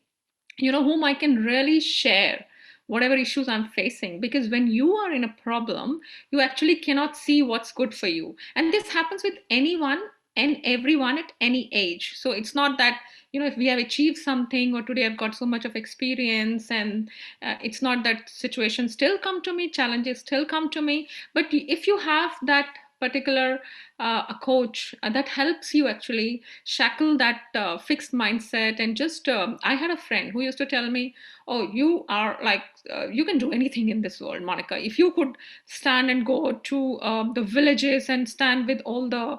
whom I can really share whatever issues I'm facing. Because when you are in a problem, you actually cannot see what's good for you. And this happens with anyone and everyone at any age. So it's not that, if we have achieved something, or today I've got so much of experience, and it's not that situations still come to me, challenges still come to me. But if you have that particular a coach that helps you actually shackle that fixed mindset, and just I had a friend who used to tell me, oh, you are like you can do anything in this world, Monika. If you could stand and go to the villages and stand with all the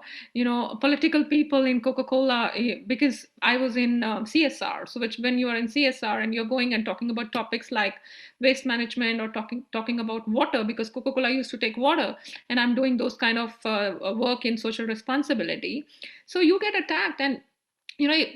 political people in Coca-Cola, because I was in CSR. So when you are in CSR and you're going and talking about topics like waste management, or talking about water, because Coca-Cola used to take water, and I'm doing those kind of work in social responsibility. So you get attacked. And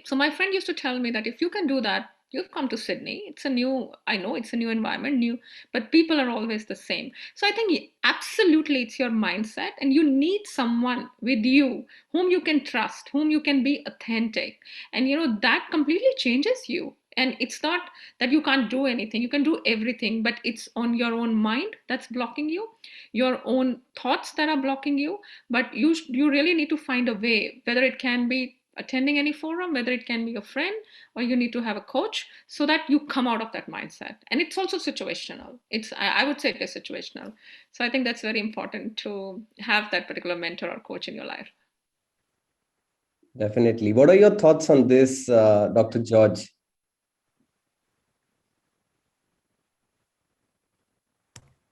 so my friend used to tell me that if you can do that, you've come to Sydney. I know it's a new environment, but people are always the same. So I think absolutely it's your mindset, and you need someone with you whom you can trust, whom you can be authentic. And that completely changes you. And it's not that you can't do anything, you can do everything, but it's on your own mind that's blocking you, your own thoughts that are blocking you. But you really need to find a way, whether it can be attending any forum, whether it can be a friend, or you need to have a coach, so that you come out of that mindset. And it's also situational. I would say it is situational. So I think that's very important to have that particular mentor or coach in your life. Definitely. What are your thoughts on this, Dr. George?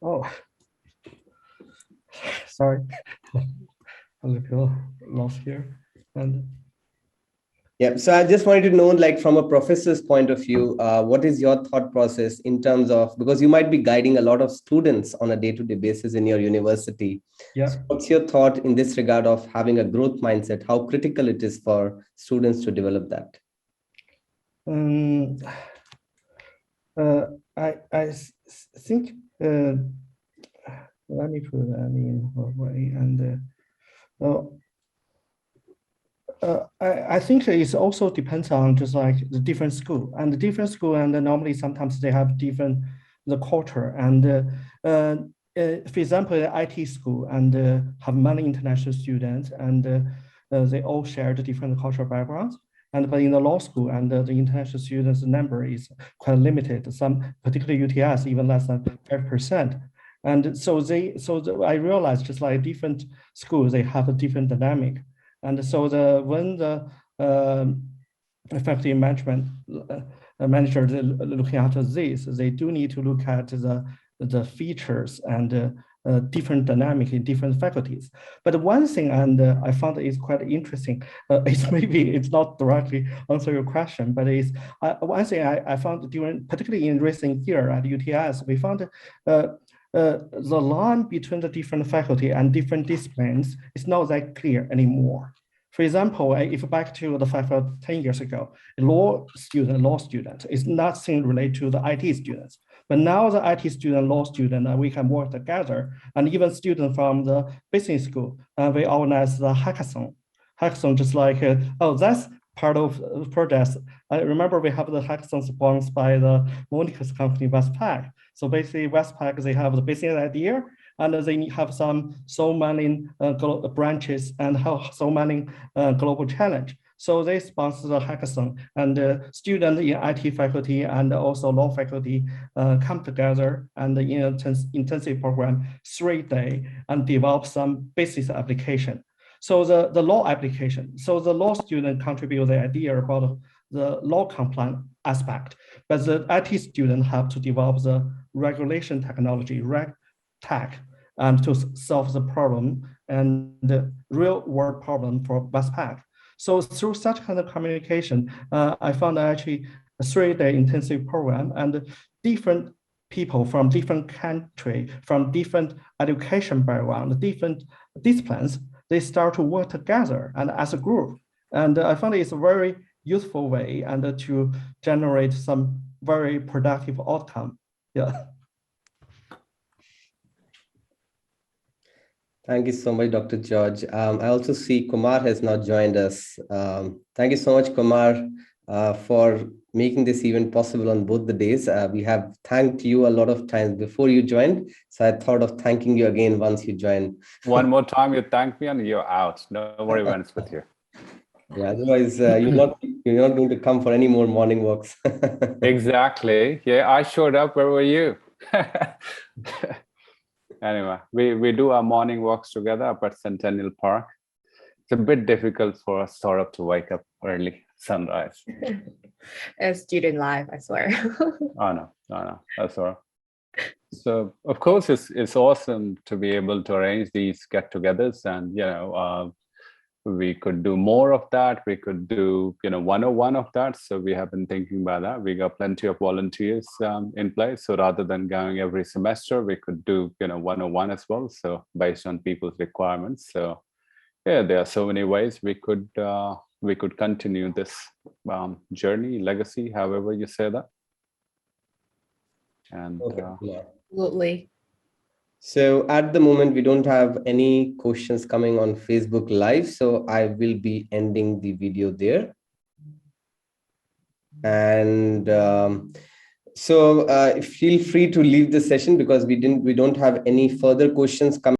Oh, sorry, a little lost here. And yeah, so I just wanted to know, like, from a professor's point of view, what is your thought process in terms of, because you might be guiding a lot of students on a day-to-day basis in your university. yeah, so what's your thought in this regard of having a growth mindset, how critical it is for students to develop that? I think let me put that in a way. And I think it also depends on just like the different school and the different school, and normally sometimes they have different the culture. And for example, the IT school and have many international students, and they all share the different cultural backgrounds. And but in the law school, and the international students number is quite limited. Some, particularly UTS, even less than 5%. And so I realized just like different schools, they have a different dynamic. And so when the effective management manager looking at this, they do need to look at the features and different dynamic in different faculties. But one thing, and I found is quite interesting, it's maybe it's not directly answer your question, but it's one thing I found during, particularly in recent year at UTS, we found the line between the different faculty and different disciplines is not that clear anymore. For example, if back to the fact of 10 years ago, a law student is nothing related to the IT students. But now the IT student, law student, we can work together. And even students from the business school, we organize the hackathon. Hackathon just like, that's part of projects. I remember we have the hackathon sponsored by the Monika's company, Westpac. So basically Westpac, they have the business idea, and they have so many branches and have so many global challenge. So they sponsor the hackathon, and students in IT faculty and also law faculty come together and in an intensive program 3 days and develop some business application. So the law application, so the law student contribute the idea about the law compliant aspect, but the IT student have to develop the regulation technology, RegTech, and to solve the problem and the real world problem for Westpac. So through such kind of communication, I found actually a 3-day intensive program, and different people from different country, from different education background, different disciplines, they start to work together and as a group. And I found it's a very useful way and to generate some very productive outcome. Yeah. Thank you so much, Dr. George. I also see Kumar has now joined us. Thank you so much, Kumar, for making this event possible on both the days. We have thanked you a lot of times before you joined, so I thought of thanking you again once you joined. One more time, you thank me and you're out. No more events with you. Yeah, otherwise you're not going to come for any more morning walks. Exactly. Yeah, I showed up. Where were you? Anyway, we do our morning walks together up at Centennial Park. It's a bit difficult for us sort of to wake up early, sunrise. A student life, I swear. Oh no, that's all right. So of course it's awesome to be able to arrange these get-togethers, and we could do more of that. We could do 101 of that. So we have been thinking about that. We got plenty of volunteers in place. So rather than going every semester, we could do 101 as well. So based on people's requirements. So yeah, there are so many ways we could continue this journey, legacy, however you say that. And Absolutely. So at the moment, we don't have any questions coming on Facebook Live, so I will be ending the video there. And feel free to leave the session because we don't have any further questions coming.